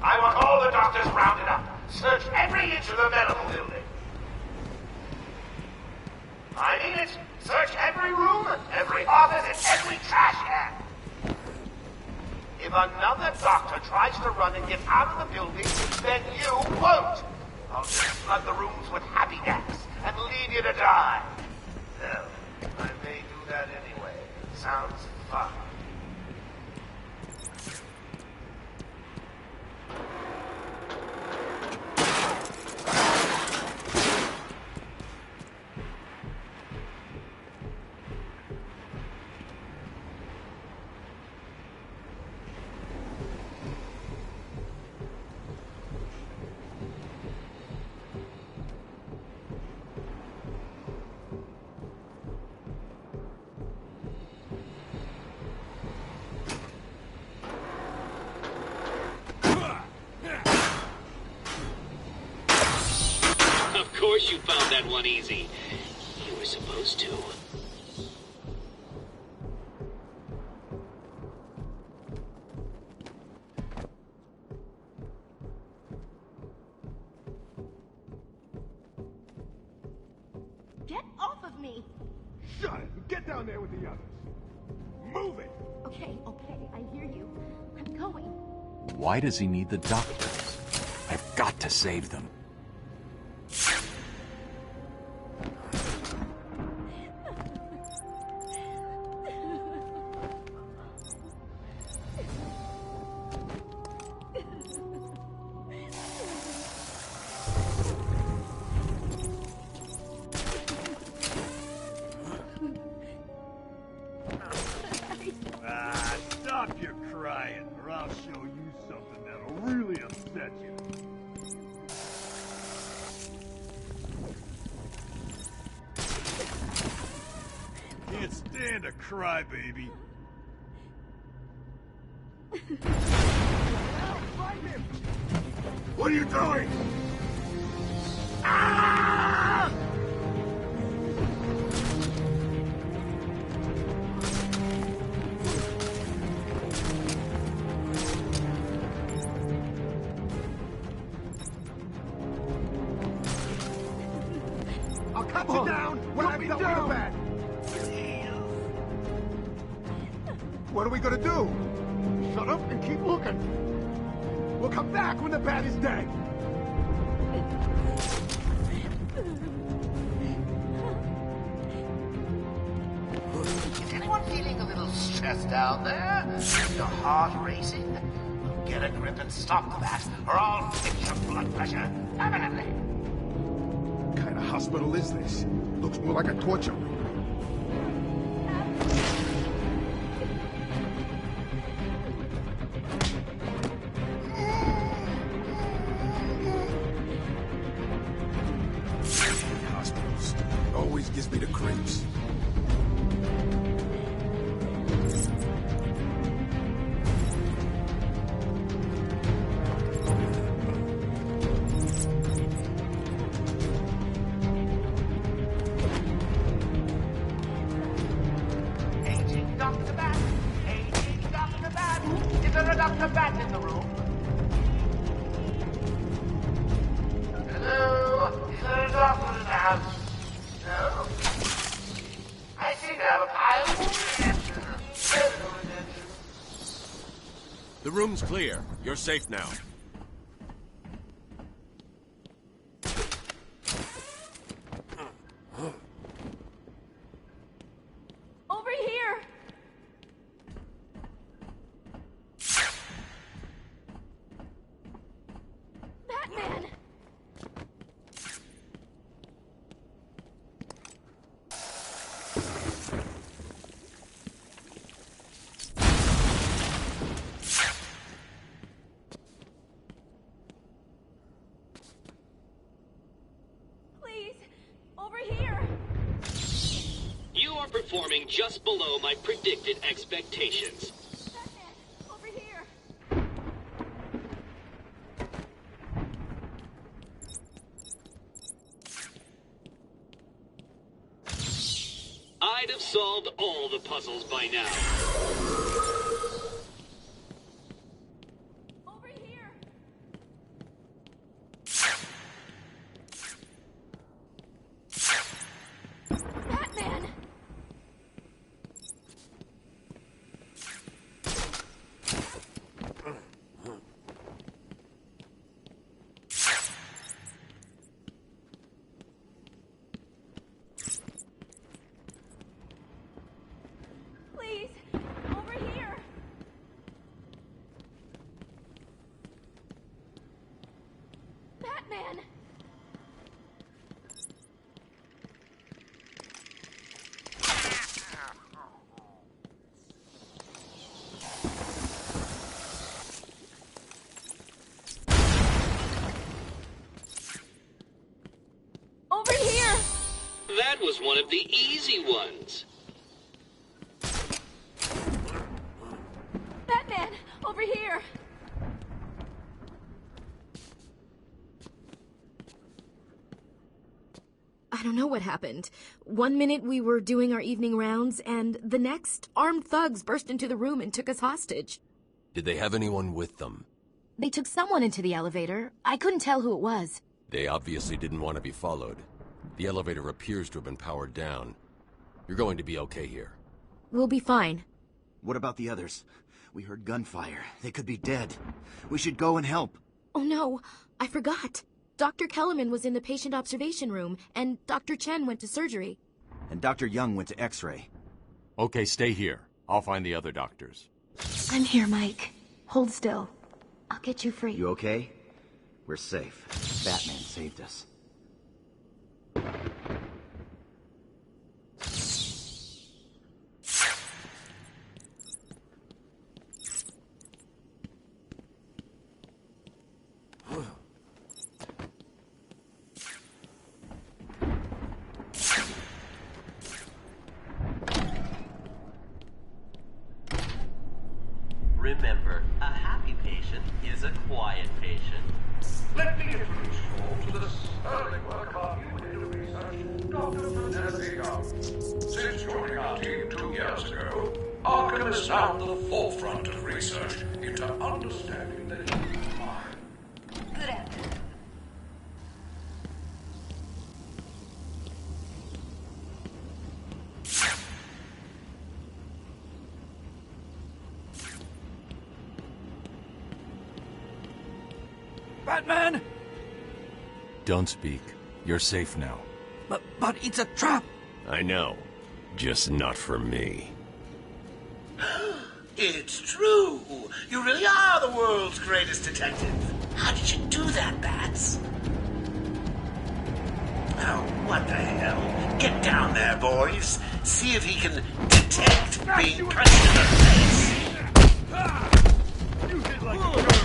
I want all the doctors rounded up. Search every inch of the medical building. I mean it. Search every room, every office, and every trash can. If another doctor tries to run and get out of the building, then you won't. I'll just flood the rooms with happy gas and leave you to die. Well, I may do that anyway. Sounds fun. Of course you found that one easy. You were supposed to. Get off of me! Shut it! Get down there with the others! Move it! Okay, I hear you. I'm going. Why does he need the doctors? I've got to save them. Stop your crying, or I'll show you something that'll really upset you. Can't stand a crybaby. What are you doing? Ah! I'll cut you down when I'm done with the bat. What are we gonna do? Shut up and keep looking. We'll come back when the bat is dead. Is anyone feeling a little stressed out there? Your heart racing? Well, get a grip and stop the bat, or I'll fix your blood pressure permanently. What kind of hospital is this? Looks more like a torture room. Hospitals always gives me the creeps. The room's clear. You're safe now. Over here! Batman! Please, over here! You are performing just below my predicted expectations. Batman, over here! I'd have solved all the puzzles by now. Over here! Batman! Please, over here! Batman! Over here! That was one of the easy ones. Batman, over here! I don't know what happened. One minute we were doing our evening rounds, and the next, armed thugs burst into the room and took us hostage. Did they have anyone with them? They took someone into the elevator. I couldn't tell who it was. They obviously didn't want to be followed. The elevator appears to have been powered down. You're going to be okay here. We'll be fine. What about the others? We heard gunfire. They could be dead. We should go and help. Oh no, I forgot. Dr. Kellerman was in the patient observation room, and Dr. Chen went to surgery. And Dr. Young went to X-ray. Okay, stay here. I'll find the other doctors. I'm here, Mike. Hold still. I'll get you free. You okay? We're safe. Batman saved us. Remember, a happy patient is a quiet patient. Let me introduce you all to the sterling work of our new research, Dr. Vanessa Young. Since joining our team 2 years ago, Arkham has now at the forefront of research into understanding the human mind. Good afternoon. Batman! Don't speak. You're safe now. But it's a trap! I know. Just not for me. It's true. You really are the world's greatest detective. How did you do that, Bats? Oh, what the hell? Get down there, boys. See if he can detect being punched in the face. You hit like a girl.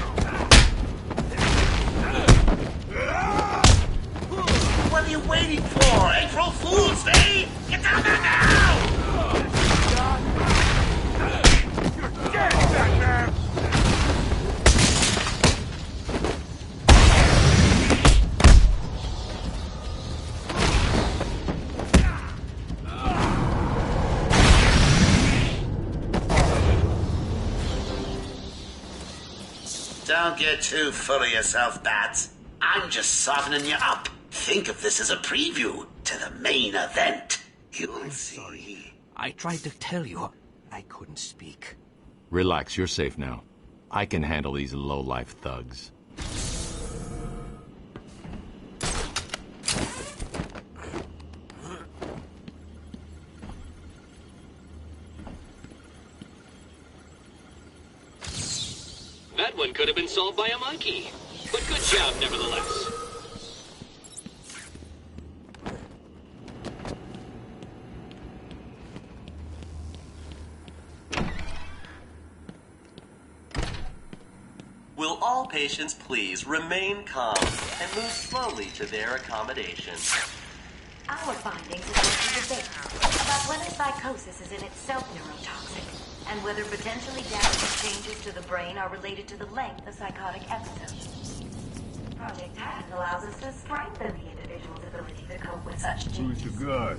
What are you waiting for? April Fool's Day? Get down there now! You're dead, Batman! Don't get too full of yourself, Bats. I'm just softening you up. Think of this as a preview to the main event. You'll see. Sorry. I tried to tell you. I couldn't speak. Relax, you're safe now. I can handle these low-life thugs. That one could have been solved by a monkey. But good job, nevertheless. Will all patients please remain calm and move slowly to their accommodation? Our findings have led to debates about whether psychosis is in itself neurotoxic, and whether potentially damaging changes to the brain are related to the length of psychotic episodes. Project Titan allows us to strengthen the individual's ability to cope with such changes. Who's the guy?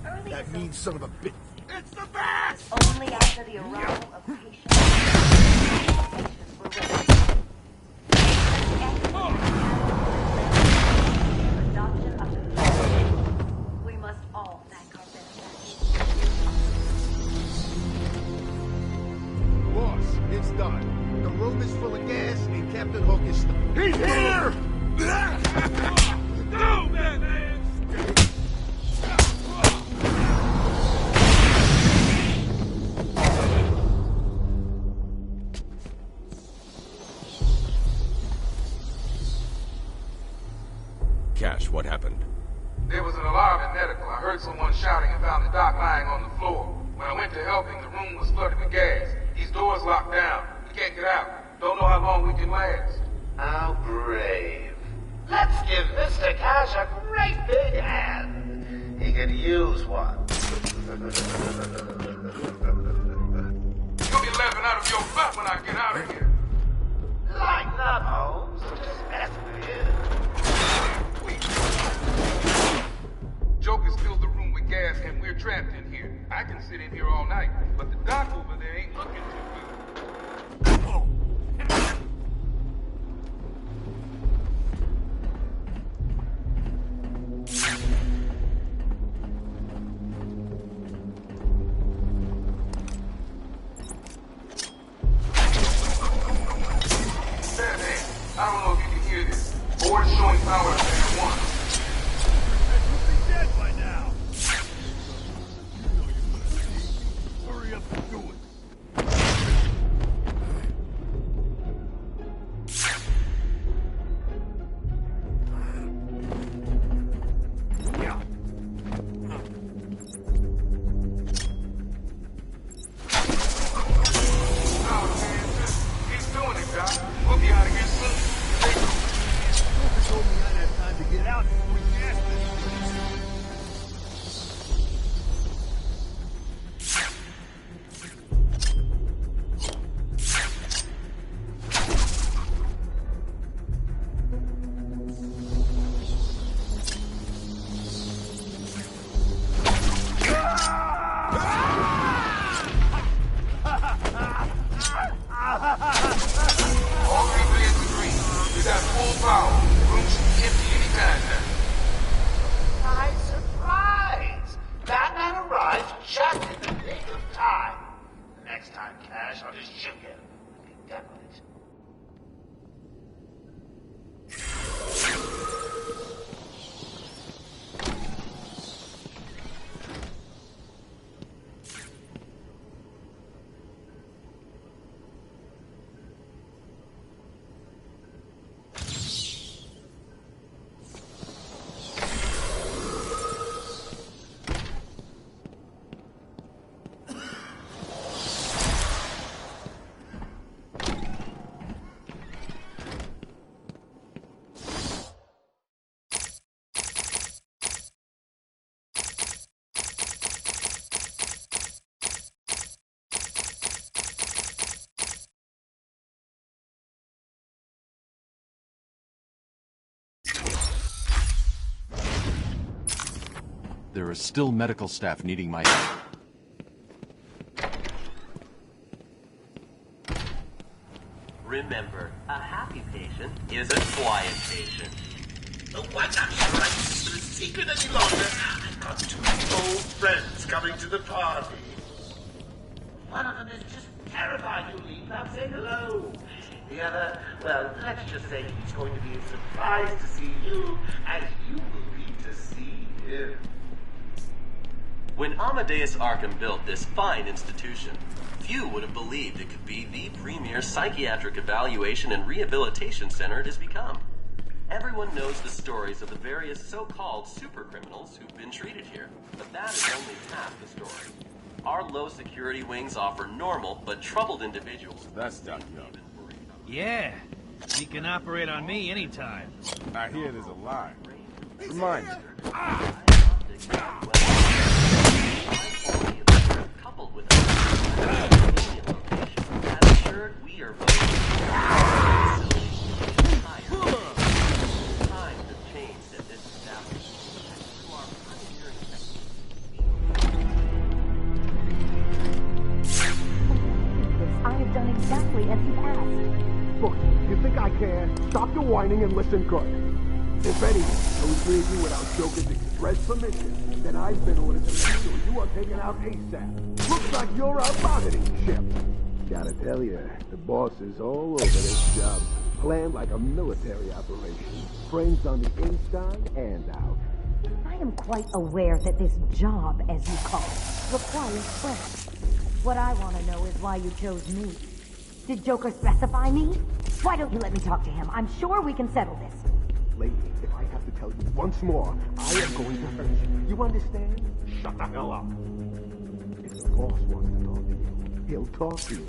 Early That mean son of a bitch. It's the best! Only after the arrival of patients. Patients were ready. Adoption of the we must all thank our benefactors. Boss, it's done. The room is full of gas and Captain Hook is stuck. He's here! No, man! Cash, what happened? There was an alarm in medical. I heard someone shouting and found the doc lying on the floor. When I went to help him, the room was flooded with gas. These doors locked down. We can't get out. Don't know how long we can last. How brave. Let's give Mr. Cash a great big hand. He could use one. You'll be laughing out of your butt when I get out of here. Lighten up, Holmes. Just mess with you. Joker's filled the room with gas and we're trapped in here. I can sit in here all night, but the doc over there ain't looking too good. Oh. I don't know if you can hear this. Board showing power to Center 1. Dead by now. Hurry up and do it. He's doing it, Doc. We'll be out of here soon. Joker told me I'd have time to get out before we gas this place. All three players agree. We got full power. The room should be empty anytime now. Surprise, surprise! Batman arrives just in the nick of time. Next time, Cash, I'll just shoot him and be done with it. There are still medical staff needing my help. Remember, a happy patient is a quiet patient. What's up, right? Is it a secret any longer? I've got two old friends coming to the party. One of them is just terrified you'll leave without saying hello. The other, well, let's just say he's going to be as surprised to see you as you will be to see him. When Amadeus Arkham built this fine institution, few would have believed it could be the premier psychiatric evaluation and rehabilitation center it has become. Everyone knows the stories of the various so-called supercriminals who've been treated here, but that is only half the story. Our low-security wings offer normal but troubled individuals. That's Dr. Young. Yeah, he can operate on me anytime. I hear there's a line. Remind me. Coupled with a convenient location, has assured we are both times have changed at this establishment. Through our pioneering I have done exactly as you asked. Look, you think I care? Stop your whining and listen good. If anyone goes near you without Joker's express permission, then I've been ordered to make sure you are taken out ASAP. Looks like you're a bargaining chip. Gotta tell you, the boss is all over this job. Planned like a military operation. Friends on the inside and out. I am quite aware that this job, as you call it, requires friends. What I want to know is why you chose me. Did Joker specify me? Why don't you let me talk to him? I'm sure we can settle this. Lady, if I have to tell you once more, I am going to hurt you. You understand? Shut the hell up. If the boss wants to talk to you, he'll talk to you.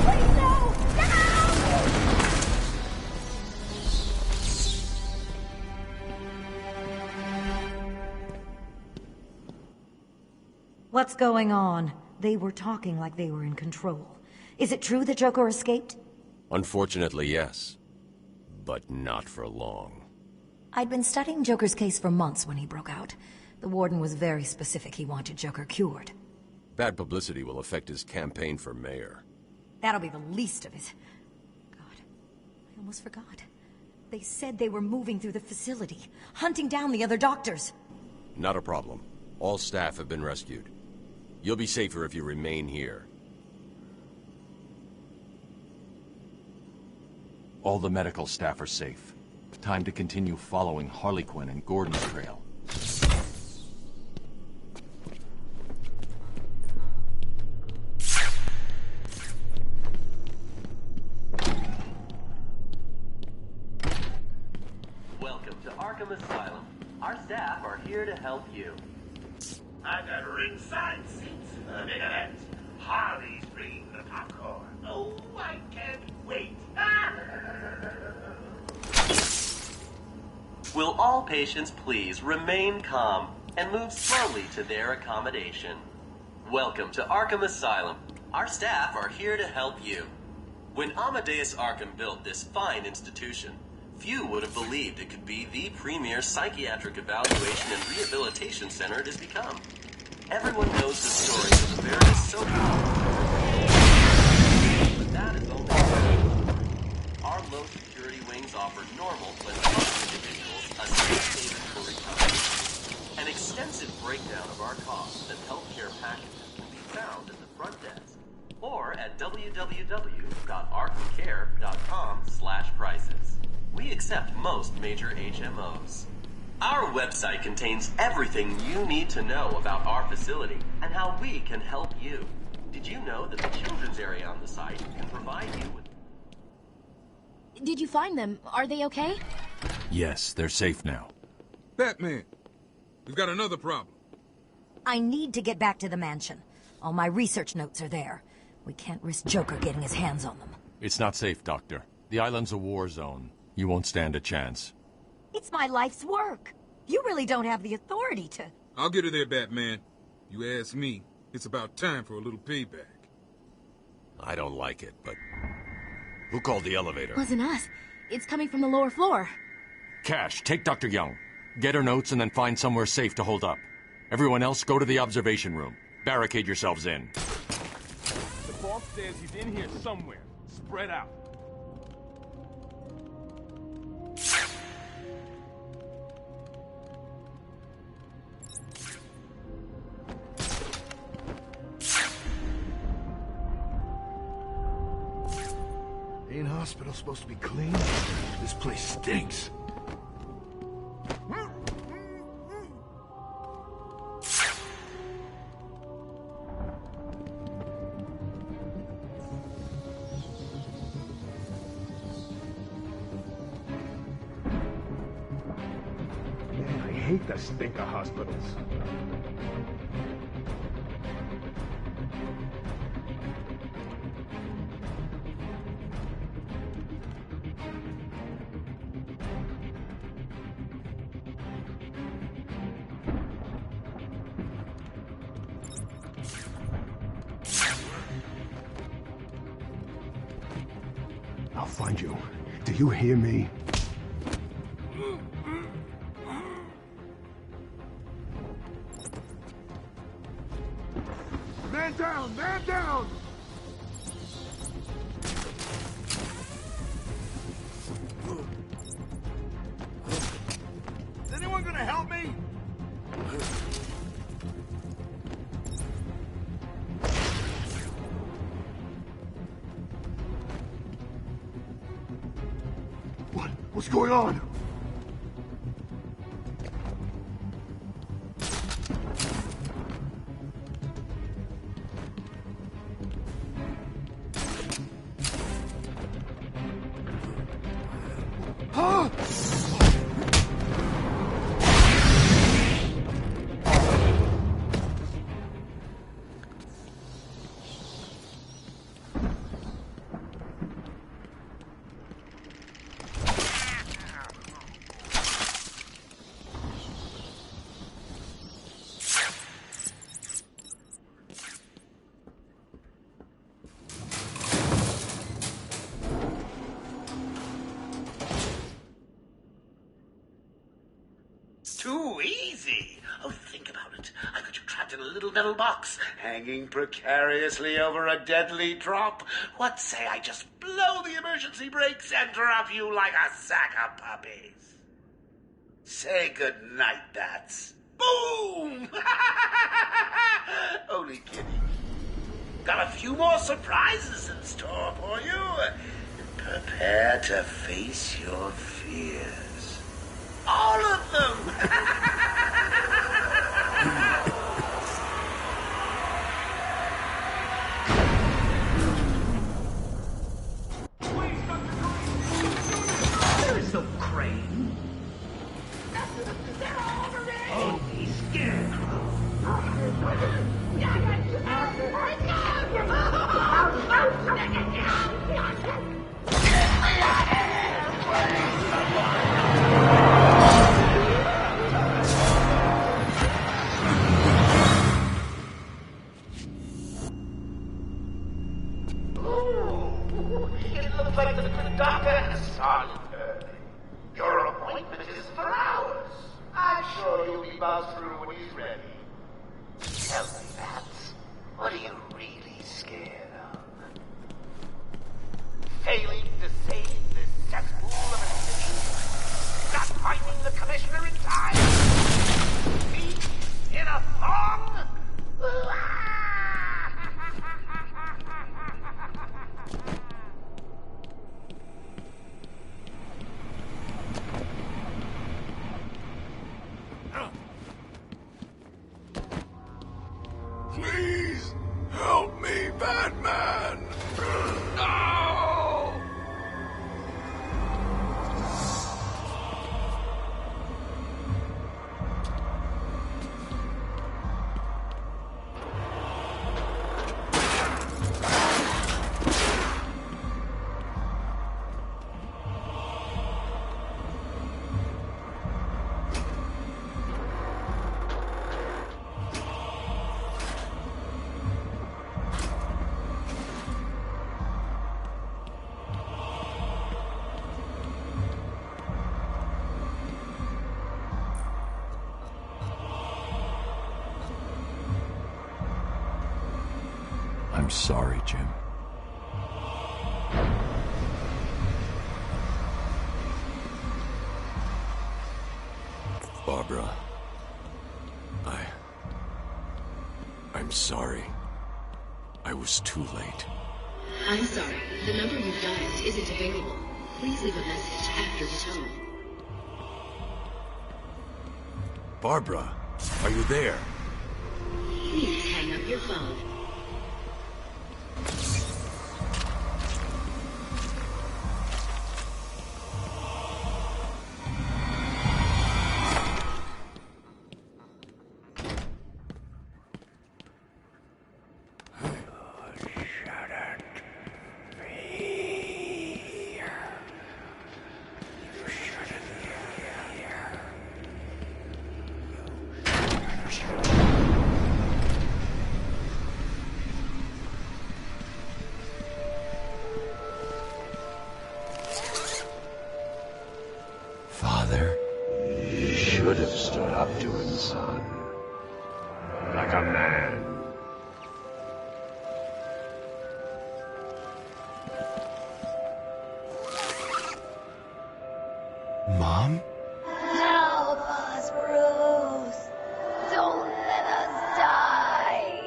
Please, no! What's going on? They were talking like they were in control. Is it true that Joker escaped? Unfortunately, yes. But not for long. I'd been studying Joker's case for months when he broke out. The warden was very specific he wanted Joker cured. Bad publicity will affect his campaign for mayor. That'll be the least of it. God, I almost forgot. They said they were moving through the facility, hunting down the other doctors. Not a problem. All staff have been rescued. You'll be safer if you remain here. All the medical staff are safe. Time to continue following Harley Quinn and Gordon's trail. Welcome to Arkham Asylum. Our staff are here to help you. I got ringside seats for the big event. Harley's bringing the popcorn. Oh, I can't wait. Will all patients please remain calm and move slowly to their accommodation? Welcome to Arkham Asylum. Our staff are here to help you. When Amadeus Arkham built this fine institution, few would have believed it could be the premier psychiatric evaluation and rehabilitation center it has become. Everyone knows the stories of the various so-called, but that is only our low-security wings offer normal but troubled individuals a safe haven for recovery. An extensive breakdown of our costs and healthcare packages can be found at the front desk or at www.arkhamcare.com/prices. We accept most major HMOs. Our website contains everything you need to know about our facility and how we can help you. Did you know that the children's area on the site can provide you with... Did you find them? Are they okay? Yes, they're safe now. Batman, we've got another problem. I need to get back to the mansion. All my research notes are there. We can't risk Joker getting his hands on them. It's not safe, Doctor. The island's a war zone. You won't stand a chance. It's my life's work. You really don't have the authority to... I'll get her there, Batman. You ask me, it's about time for a little payback. I don't like it, but... Who called the elevator? Wasn't us. It's coming from the lower floor. Cash, take Dr. Young. Get her notes and then find somewhere safe to hold up. Everyone else, go to the observation room. Barricade yourselves in. The boss says he's in here somewhere. Spread out. hospital supposed to be clean? This place stinks. Man, I hate the stink of hospitals. I'll find you. Do you hear me? Man down! Man down! Is anyone gonna help me? What's going on? Huh? Too easy. Oh, think about it. I got you trapped in a little metal box, hanging precariously over a deadly drop. What say I just blow the emergency brakes and drop you like a sack of puppies? Say goodnight, bats. Boom! Only kidding. Got a few more surprises in store for you. Prepare to face your fears. All of them! There's no crane. Only scarecrow. It looks like the doctor has started early. Your appointment is for hours. I'm sure you'll be buzzed through when he's ready. Tell me, Bats, what are you really scared of? Failing to save this cesspool of a city? Not finding the commissioner in time? Feet in a thong? Please help me, Batman! No! I'm sorry, Jim. Barbara. I'm sorry. I was too late. I'm sorry. The number you've dialed isn't available. Please leave a message after the tone. Barbara, are you there? Please hang up your phone. Father, you should have stood up to him, son. Like a man. Mom? Help us, Bruce! Don't let us die!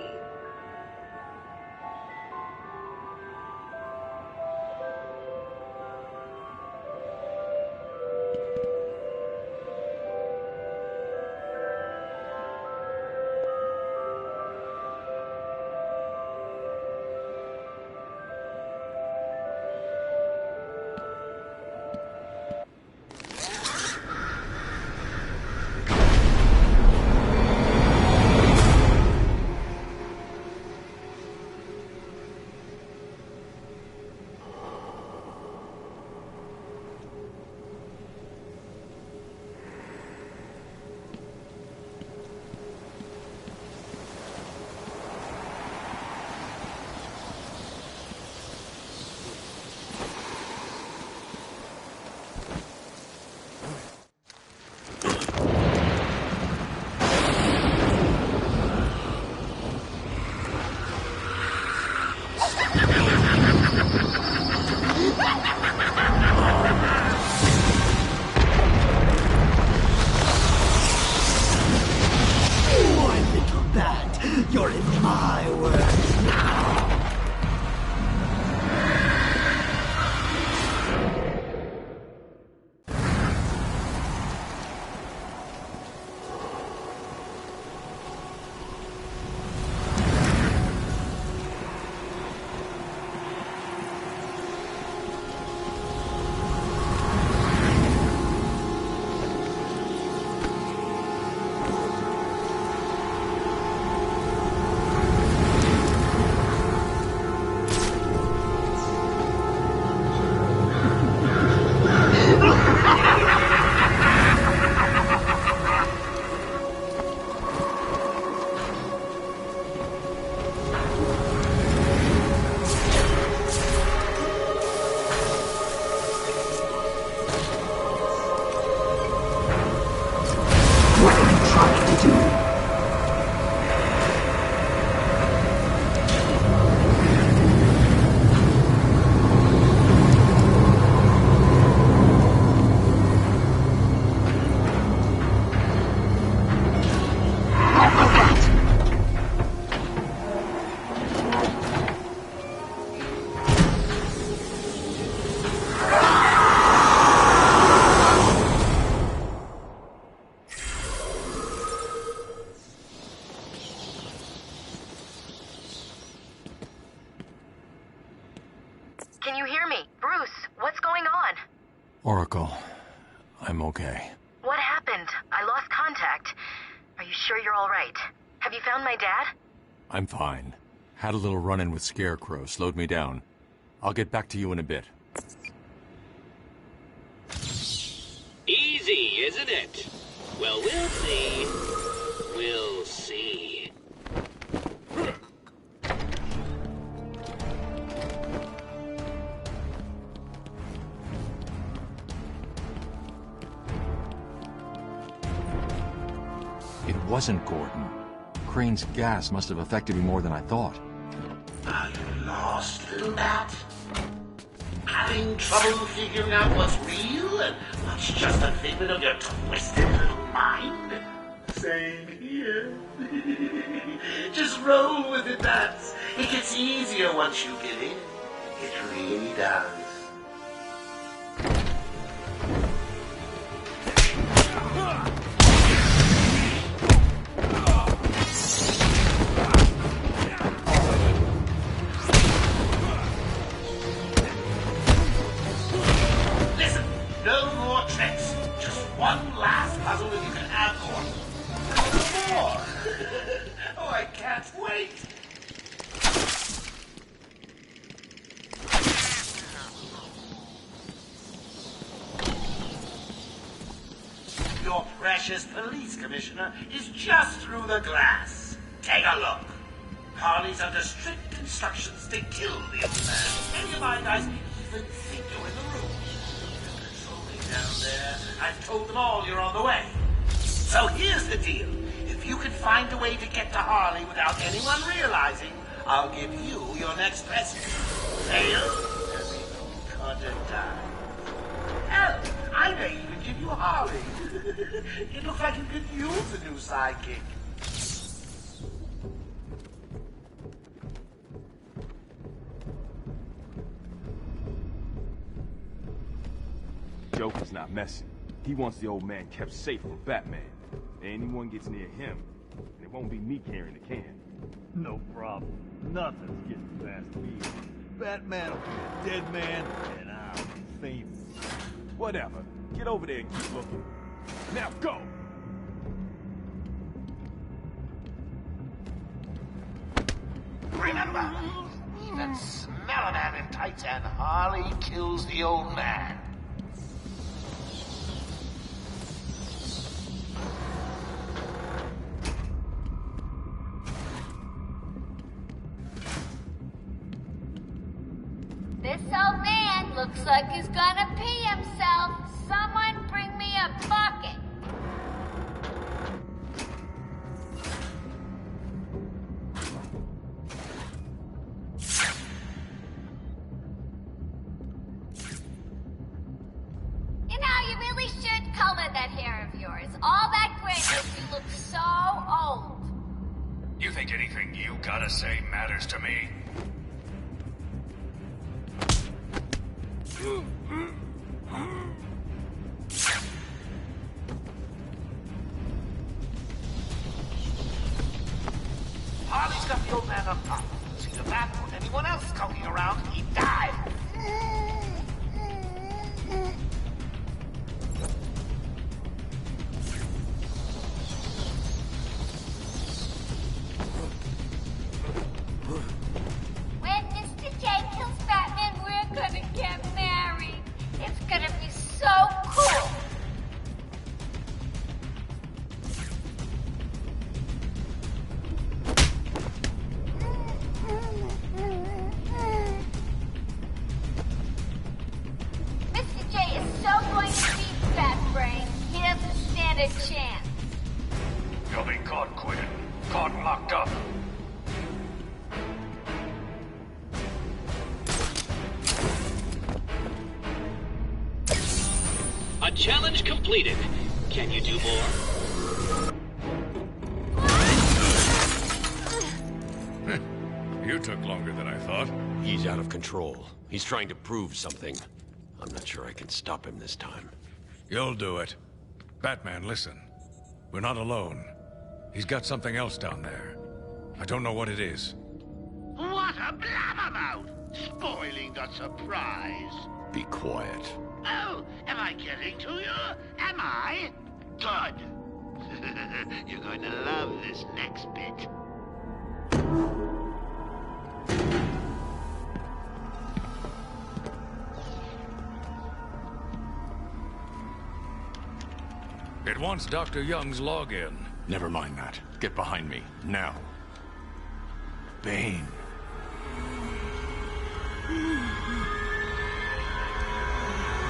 You're in my world now. Can you hear me? Bruce, what's going on? Oracle, I'm okay. What happened? I lost contact. Are you sure you're all right? Have you found my dad? I'm fine. Had a little run-in with Scarecrow, slowed me down. I'll get back to you in a bit. Easy, isn't it? Well, we'll see. We'll see. It wasn't Gordon. Crane's gas must have affected me more than I thought. Are you lost, little bat? Having trouble figuring out what's real and what's just a figment of your twisted little mind? Same here. Just roll with it, bats. It gets easier once you get in. It really does. Listen, no more tricks. Just one last puzzle and you can have more. More. Oh, I can't wait. Your precious police commissioner is just through the glass. Take a look. Harley's under strict instructions to kill the old man. And you mind, I even think you're in the room. They're patrolling down there. I've told them all you're on the way. So here's the deal. If you can find a way to get to Harley without anyone realizing, I'll give you your next present. Fail? There'll be no Carter die. Hell, I may even give you Harley. It looks like you could use a new sidekick. Joker's not messing. He wants the old man kept safe from Batman. Anyone gets near him, and it won't be me carrying the can. No problem. Nothing's getting past me. Batman will be a dead man, and I'll be famous. Whatever. Get over there and keep looking. Now go! Remember, even smell a man in tights and Harley kills the old man. This old man looks like he's gonna pee himself. Someone bring me a bucket. You know, you really should color that hair of yours. All that gray makes you look so old. You think anything you gotta say matters to me? Harley's got the old man on top. See the bat or anyone else skulking around, he dies. When Mr. J kills Batman, we're gonna get married. It's gonna be so cool. Mr. J is so going to beat Batbrain, he doesn't stand a chance. You'll be caught, Quinn. Caught and locked up. A challenge completed. Can you do more? You took longer than I thought. He's out of control. He's trying to prove something. I'm not sure I can stop him this time. You'll do it. Batman, listen. We're not alone. He's got something else down there. I don't know what it is. What a blabbermouth! Spoiling the surprise. Be quiet. Oh, am I getting to you? Am I? Good. You're going to love this next bit. It wants Dr. Young's login. Never mind that. Get behind me, now. Bane.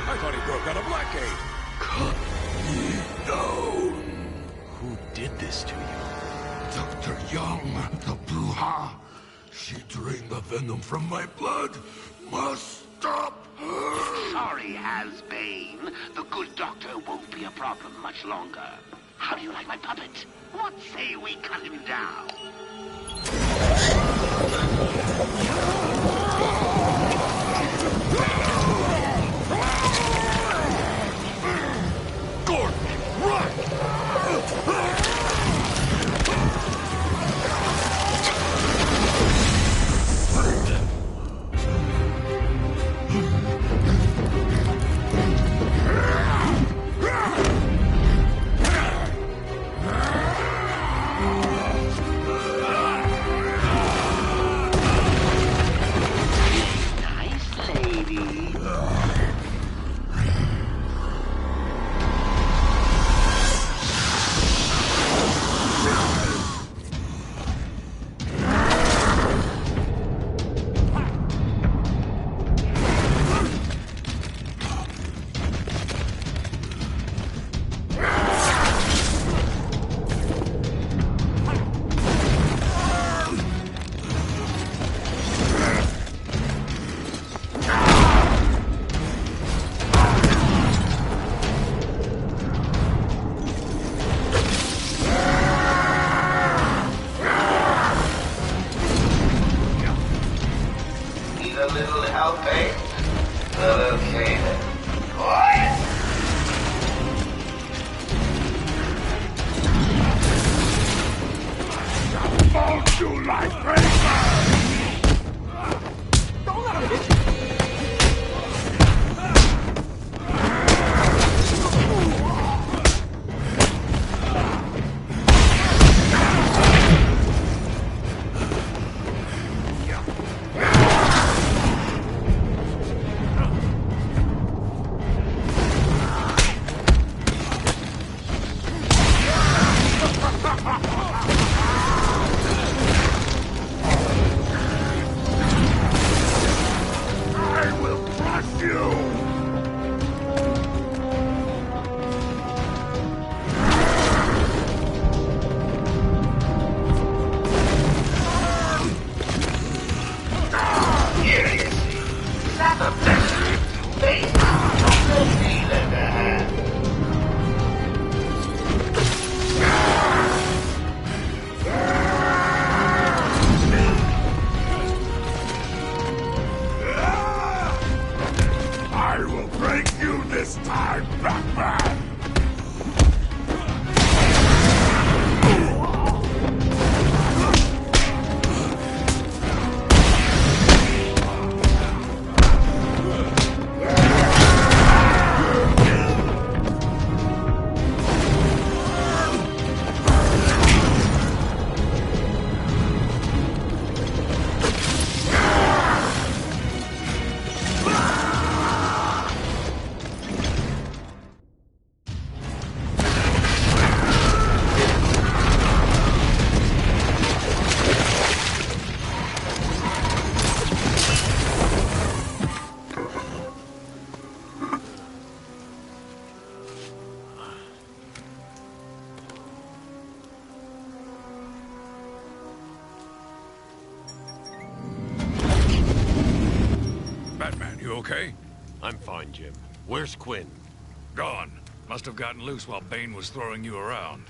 I thought he broke out of Blackgate. Cut me down. Who did this to you? Dr. Young, the Bruja. She drained the venom from my blood. Must stop her. Sorry, Has-Bane. The good doctor won't be a problem much longer. How do you like my puppet? What say we cut him down? you like paper! Don't let him hit you! Okay? I'm fine, Jim. Where's Quinn? Gone. Must have gotten loose while Bane was throwing you around.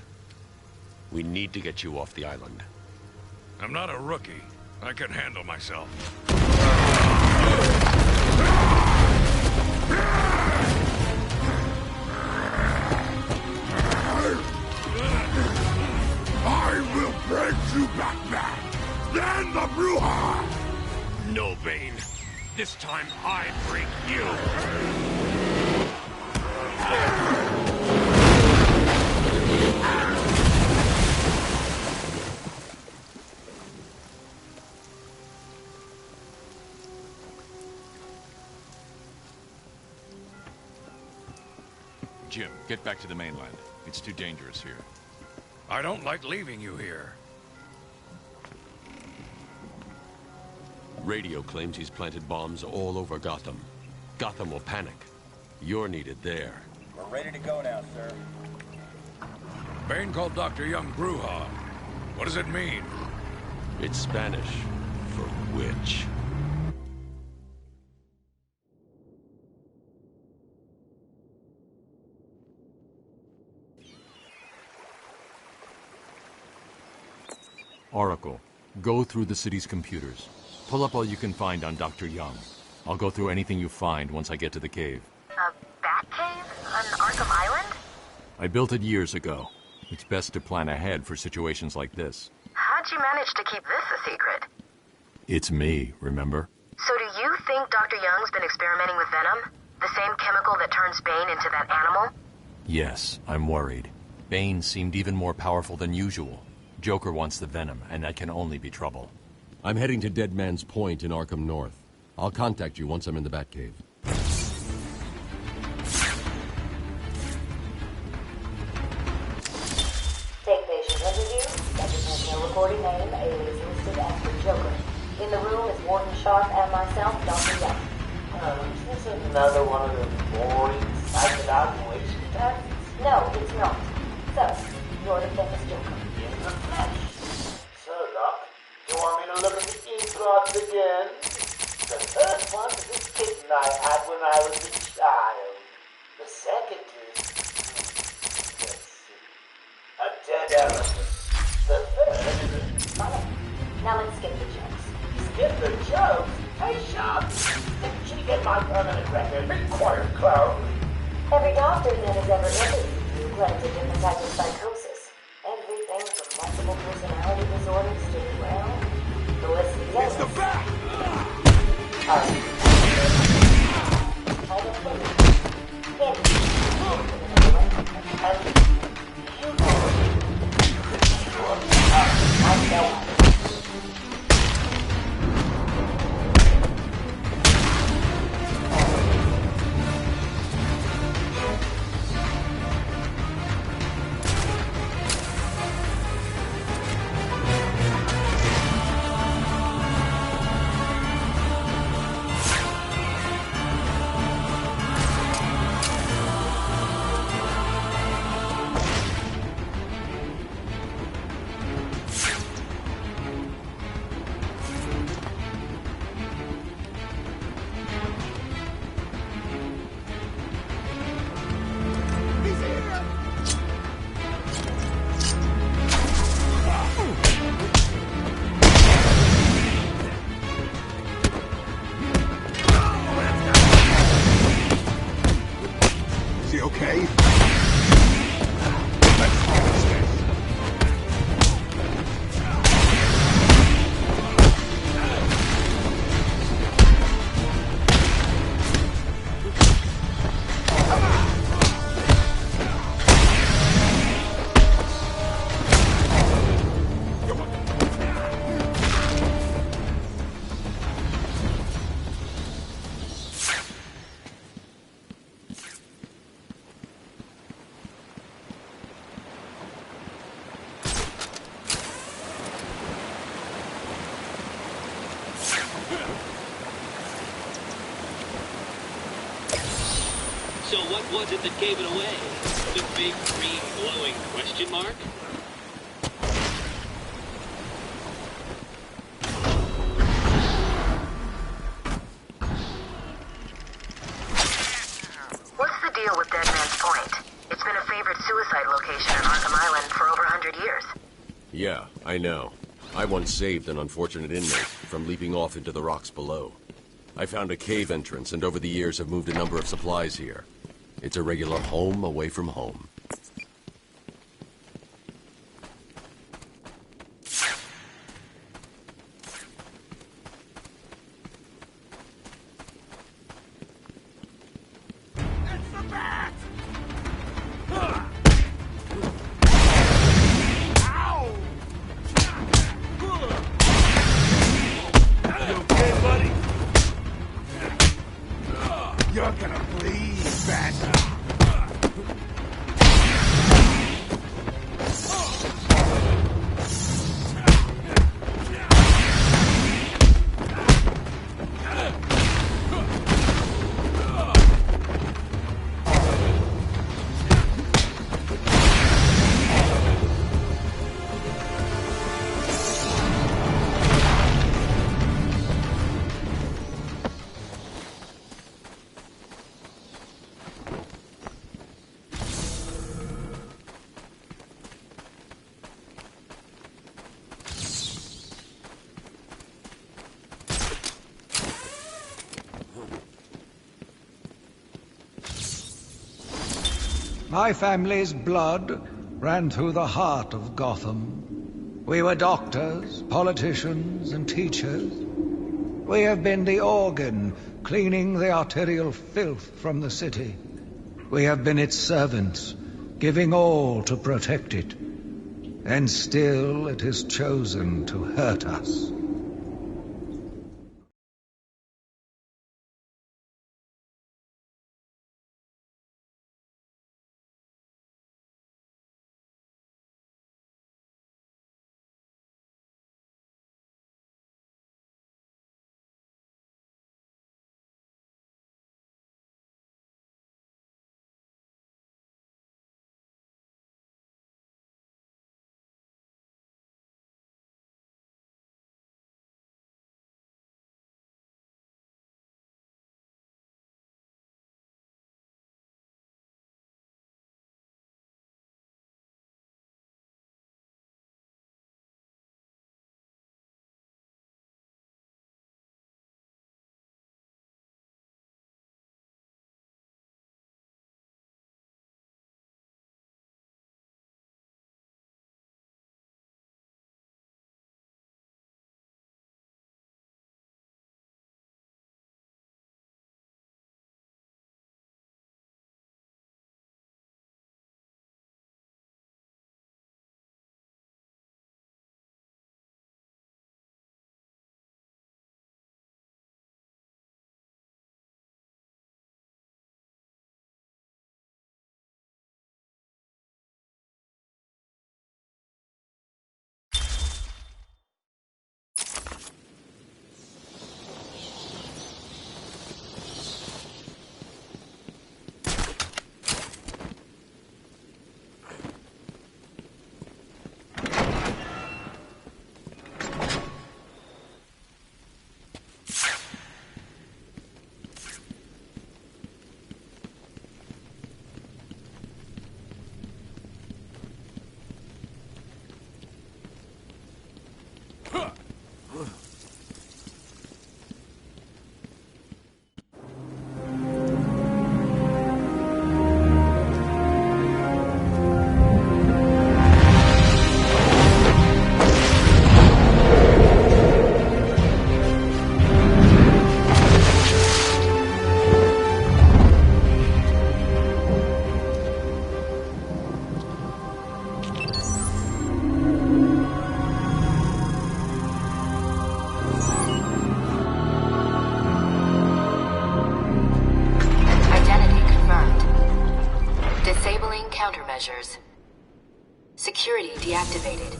We need to get you off the island. I'm not a rookie. I can handle myself. I will break you, Batman! Then the Bruja! No, Bane. This time I break you! Jim, get back to the mainland. It's too dangerous here. I don't like leaving you here. Radio claims he's planted bombs all over Gotham. Gotham will panic. You're needed there. We're ready to go now, sir. Bane called Dr. Young Bruja. What does it mean? It's Spanish for witch. Oracle, go through the city's computers. Pull up all you can find on Dr. Young. I'll go through anything you find once I get to the cave. A bat cave? On Arkham Island? I built it years ago. It's best to plan ahead for situations like this. How'd you manage to keep this a secret? It's me, remember? So do you think Dr. Young's been experimenting with venom? The same chemical that turns Bane into that animal? Yes, I'm worried. Bane seemed even more powerful than usual. Joker wants the venom, and that can only be trouble. I'm heading to Dead Man's Point in Arkham North. I'll contact you once I'm in the Batcave. Take patient interview. Subject has no recording name. Alias listed as the Joker. In the room is Warden Sharp and myself, Dr. Young. Is this another one of the boring psychoevaluation tests? No, it's not. So, you're the famous Joker. In the flesh. So, Doc, you want me to look at the ink cards again? The first one is a kitten I had when I was a child. The second is... let's see... a dead elephant. The third is a... Alright, now let's skip the jokes. Skip the jokes? Hey, Sean! Didn't you get my permanent record? Be quiet, clown! Every doctor that has ever interviewed you claims a different type of psychosis. Everything from multiple personality disorders to, well, So what was it that gave it away? The big green glowing question mark? What's the deal with Dead Man's Point? It's been a favorite suicide location on Arkham Island for over 100 years. Yeah, I know. I once saved an unfortunate inmate from leaping off into the rocks below. I found a cave entrance and over the years have moved a number of supplies here. It's a regular home away from home. You're gonna bleed, bastard! My family's blood ran through the heart of Gotham. We were doctors, politicians, and teachers. We have been the organ cleaning the arterial filth from the city. We have been its servants, giving all to protect it. And still it has chosen to hurt us. security deactivated.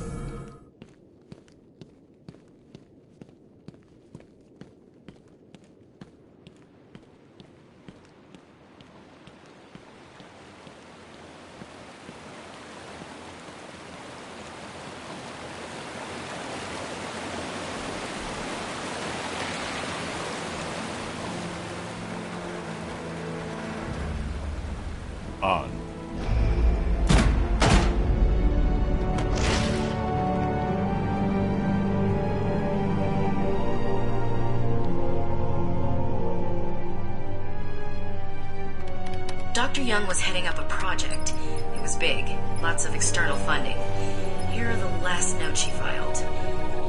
On. Dr. Young was heading up a project. It was big, lots of external funding. Here are the last notes she filed.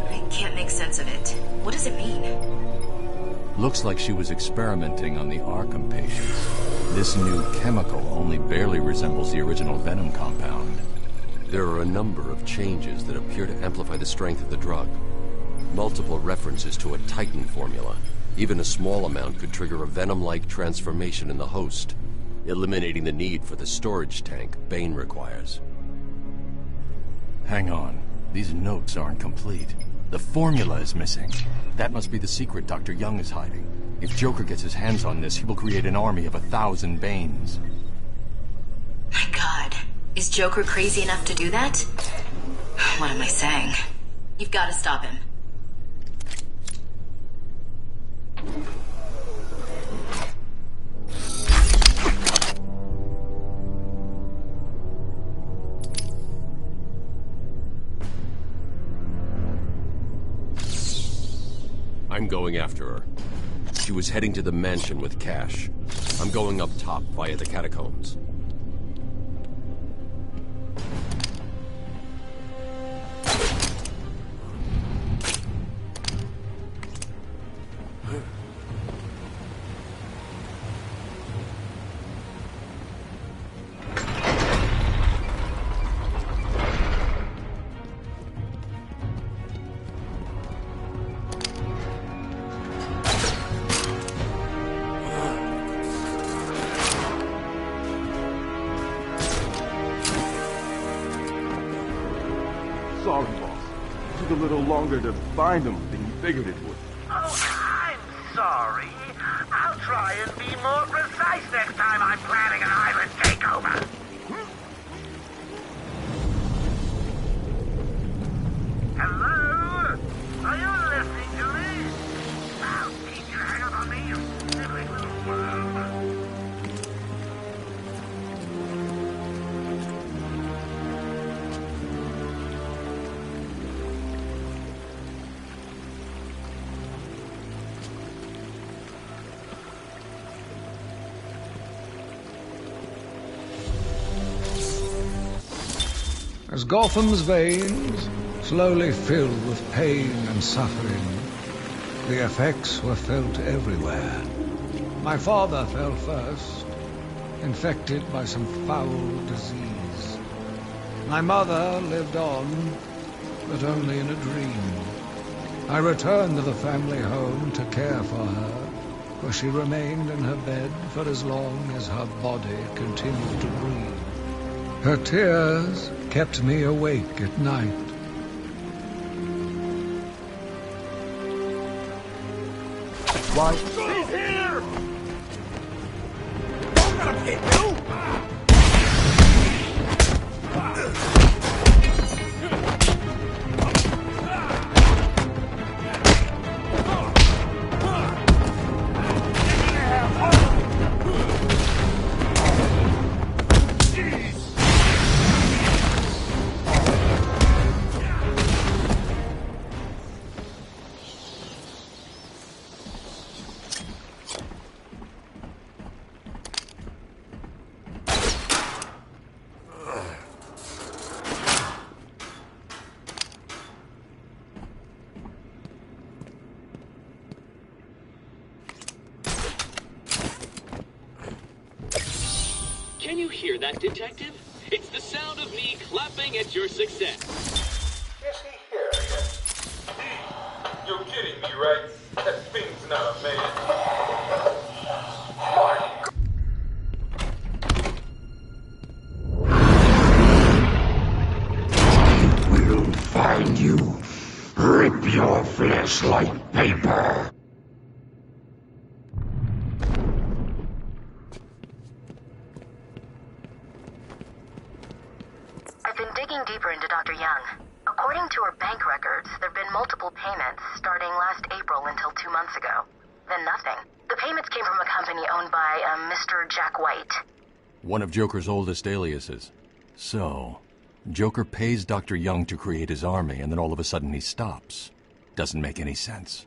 I can't make sense of it. What does it mean? Looks like she was experimenting on the Arkham patients. This new chemical only barely resembles the original venom compound. There are a number of changes that appear to amplify the strength of the drug. Multiple references to a Titan formula. Even a small amount could trigger a venom-like transformation in the host, eliminating the need for the storage tank Bane requires. Hang on. These notes aren't complete. The formula is missing. That must be the secret Dr. Young is hiding. If Joker gets his hands on this, he will create an army of 1,000 Banes. My God. Is Joker crazy enough to do that? What am I saying? You've got to stop him. I'm going after her. She was heading to the mansion with cash. I'm going up top via the catacombs. Sorry, boss. Took a little longer to find them than you figured it would. Oh, I'm sorry. I'll try and be more precise next time I'm planning an island takeover. Hello? Are you listening to me? I'll keep your hang up on me, you silly little worm. As Gotham's veins slowly filled with pain and suffering, the effects were felt everywhere. My father fell first, infected by some foul disease. My mother lived on, but only in a dream. I returned to the family home to care for her, where she remained in her bed for as long as her body continued to breathe. Her tears kept me awake at night. Why? He's here! Don't let him hit you! Can you hear that, Detective? It's the sound of me clapping at your success. Is he here yet? You're kidding me, right? That thing's not a man. My find you, rip your flesh like paper. I've been digging deeper into Dr. Young. According to her bank records, there have been multiple payments starting last April until 2 months ago. Then nothing. The payments came from a company owned by Mr. Jack White. One of Joker's oldest aliases. So, Joker pays Dr. Young to create his army, and then all of a sudden he stops. Doesn't make any sense.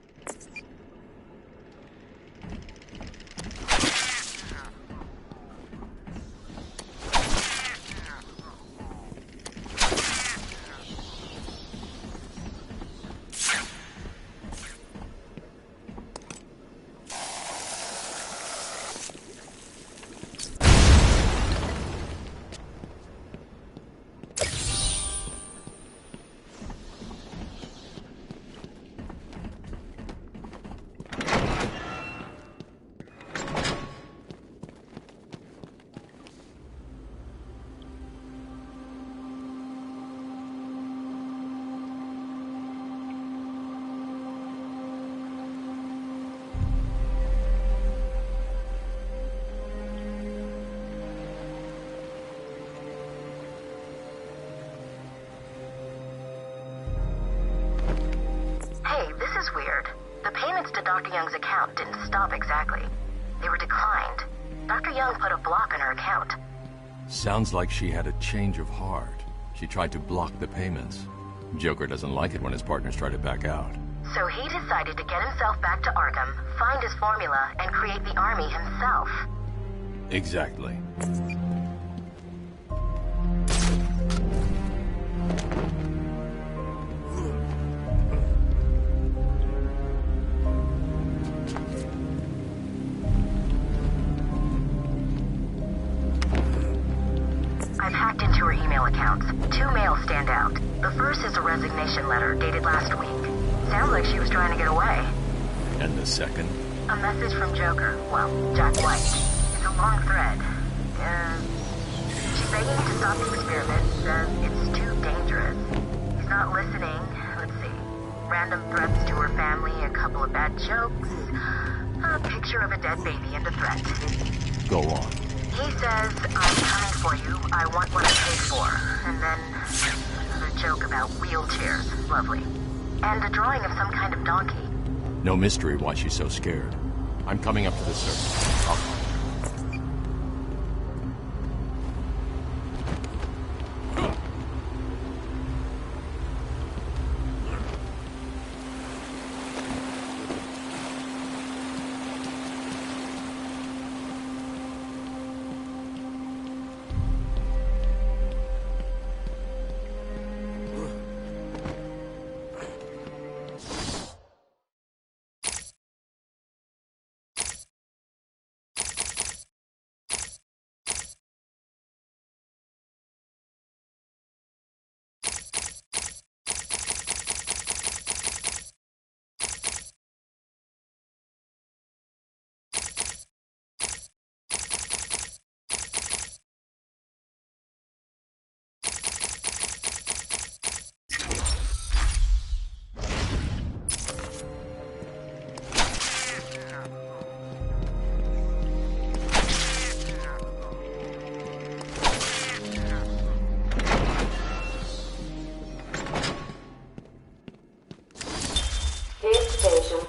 Weird. The payments to Dr. Young's account didn't stop exactly. They were declined. Dr. Young put a block on her account. Sounds like she had a change of heart. She tried to block the payments. Joker doesn't like it when his partners try to back out. So he decided to get himself back to Arkham, find his formula, and create the army himself. Exactly. I've hacked into her email accounts. 2 mails stand out. The first is a resignation letter dated last week. Sounds like she was trying to get away. And the second? A message from Joker. Well, Jack White. It's a long thread. She's begging him to stop the experiment. Says it's too dangerous. He's not listening. Let's see. Random threats to her family, a couple of bad jokes, a picture of a dead baby, and a threat. Go on. He says, I'm coming for you, I want what I paid for. And then another joke about wheelchairs. Lovely. And a drawing of some kind of donkey. No mystery why she's so scared. I'm coming up to the surface. I'll find her.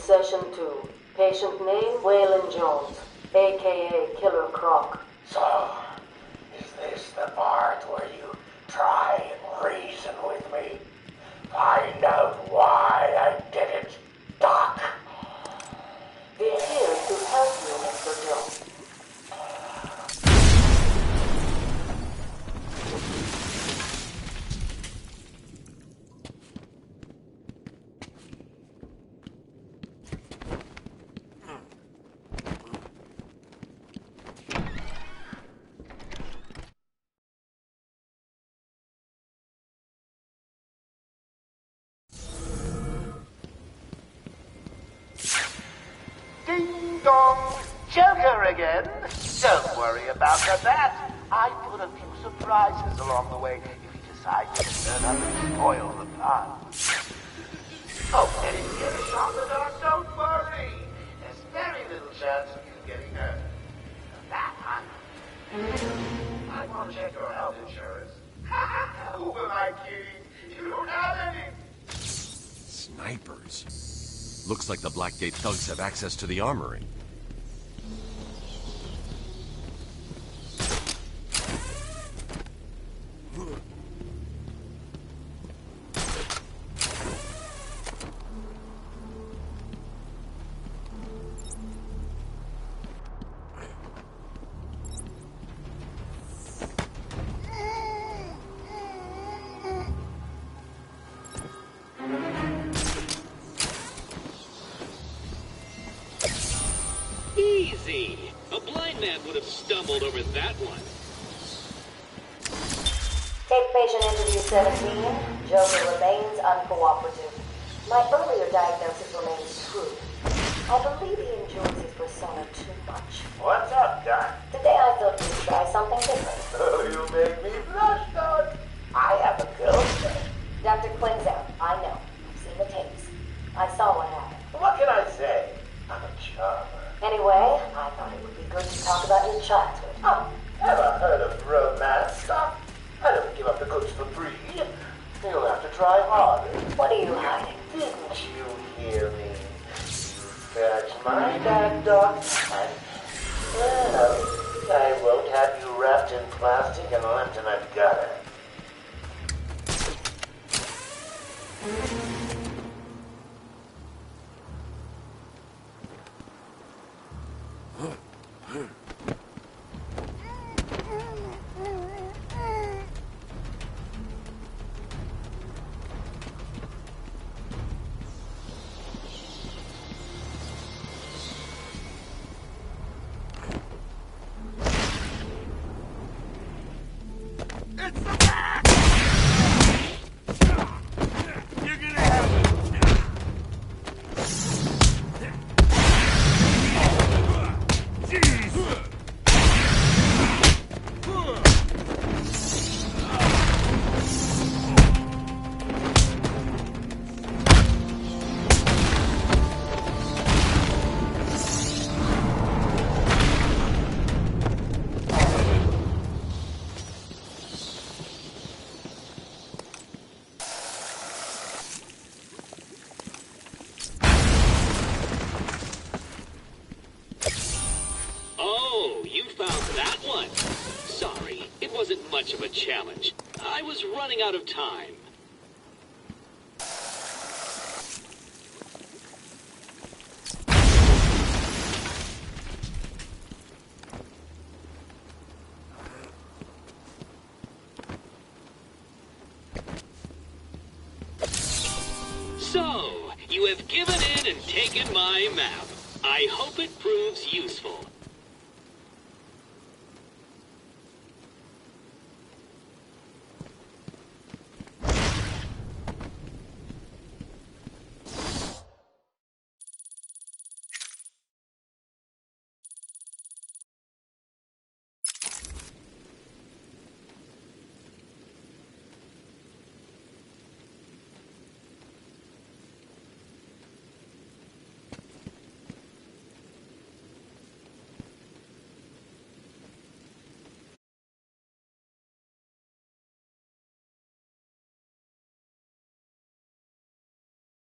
Session 2. Patient name, Waylon Jones, a.k.a. Killer Croc. So, is this the part where you try and reason with me? Find out why I did it, Doc. We're here to help you, Mr. Jones. Ding dong, Joker again. Don't worry about the bat. I put a few surprises along the way if you decide to turn up and spoil the party. Oh, and if you get a shot in the dark, don't worry. There's very little chance of you getting hurt. That time, I want to check your health insurance. Who am I kidding? You don't have any. Snipers. Looks like the Blackgate thugs have access to the armory. Easy. A blind man would have stumbled over that one. Take patient interview 17. Joker remains uncooperative. My earlier diagnosis remains true. I believe he enjoys his persona too much. What's up, Doc? Today I thought we'd try something different. Oh, you make me blush, Doc. I have a girlfriend. Dr. Quinn's out. I know. I've seen the tapes. I saw what happened. What can I say? I'm a charmer. Anyway, I thought it would be good to talk about your childhood. Oh, ever heard of romance, Doc? I don't give up the goods for free. You'll have to try harder. What are you hiding? Didn't you hear me? That's my bag, Doc. And, well, I won't have you wrapped in plastic and left in a gutter. Much of a challenge. I was running out of time. So, you have given in and taken my map. I hope it proves useful.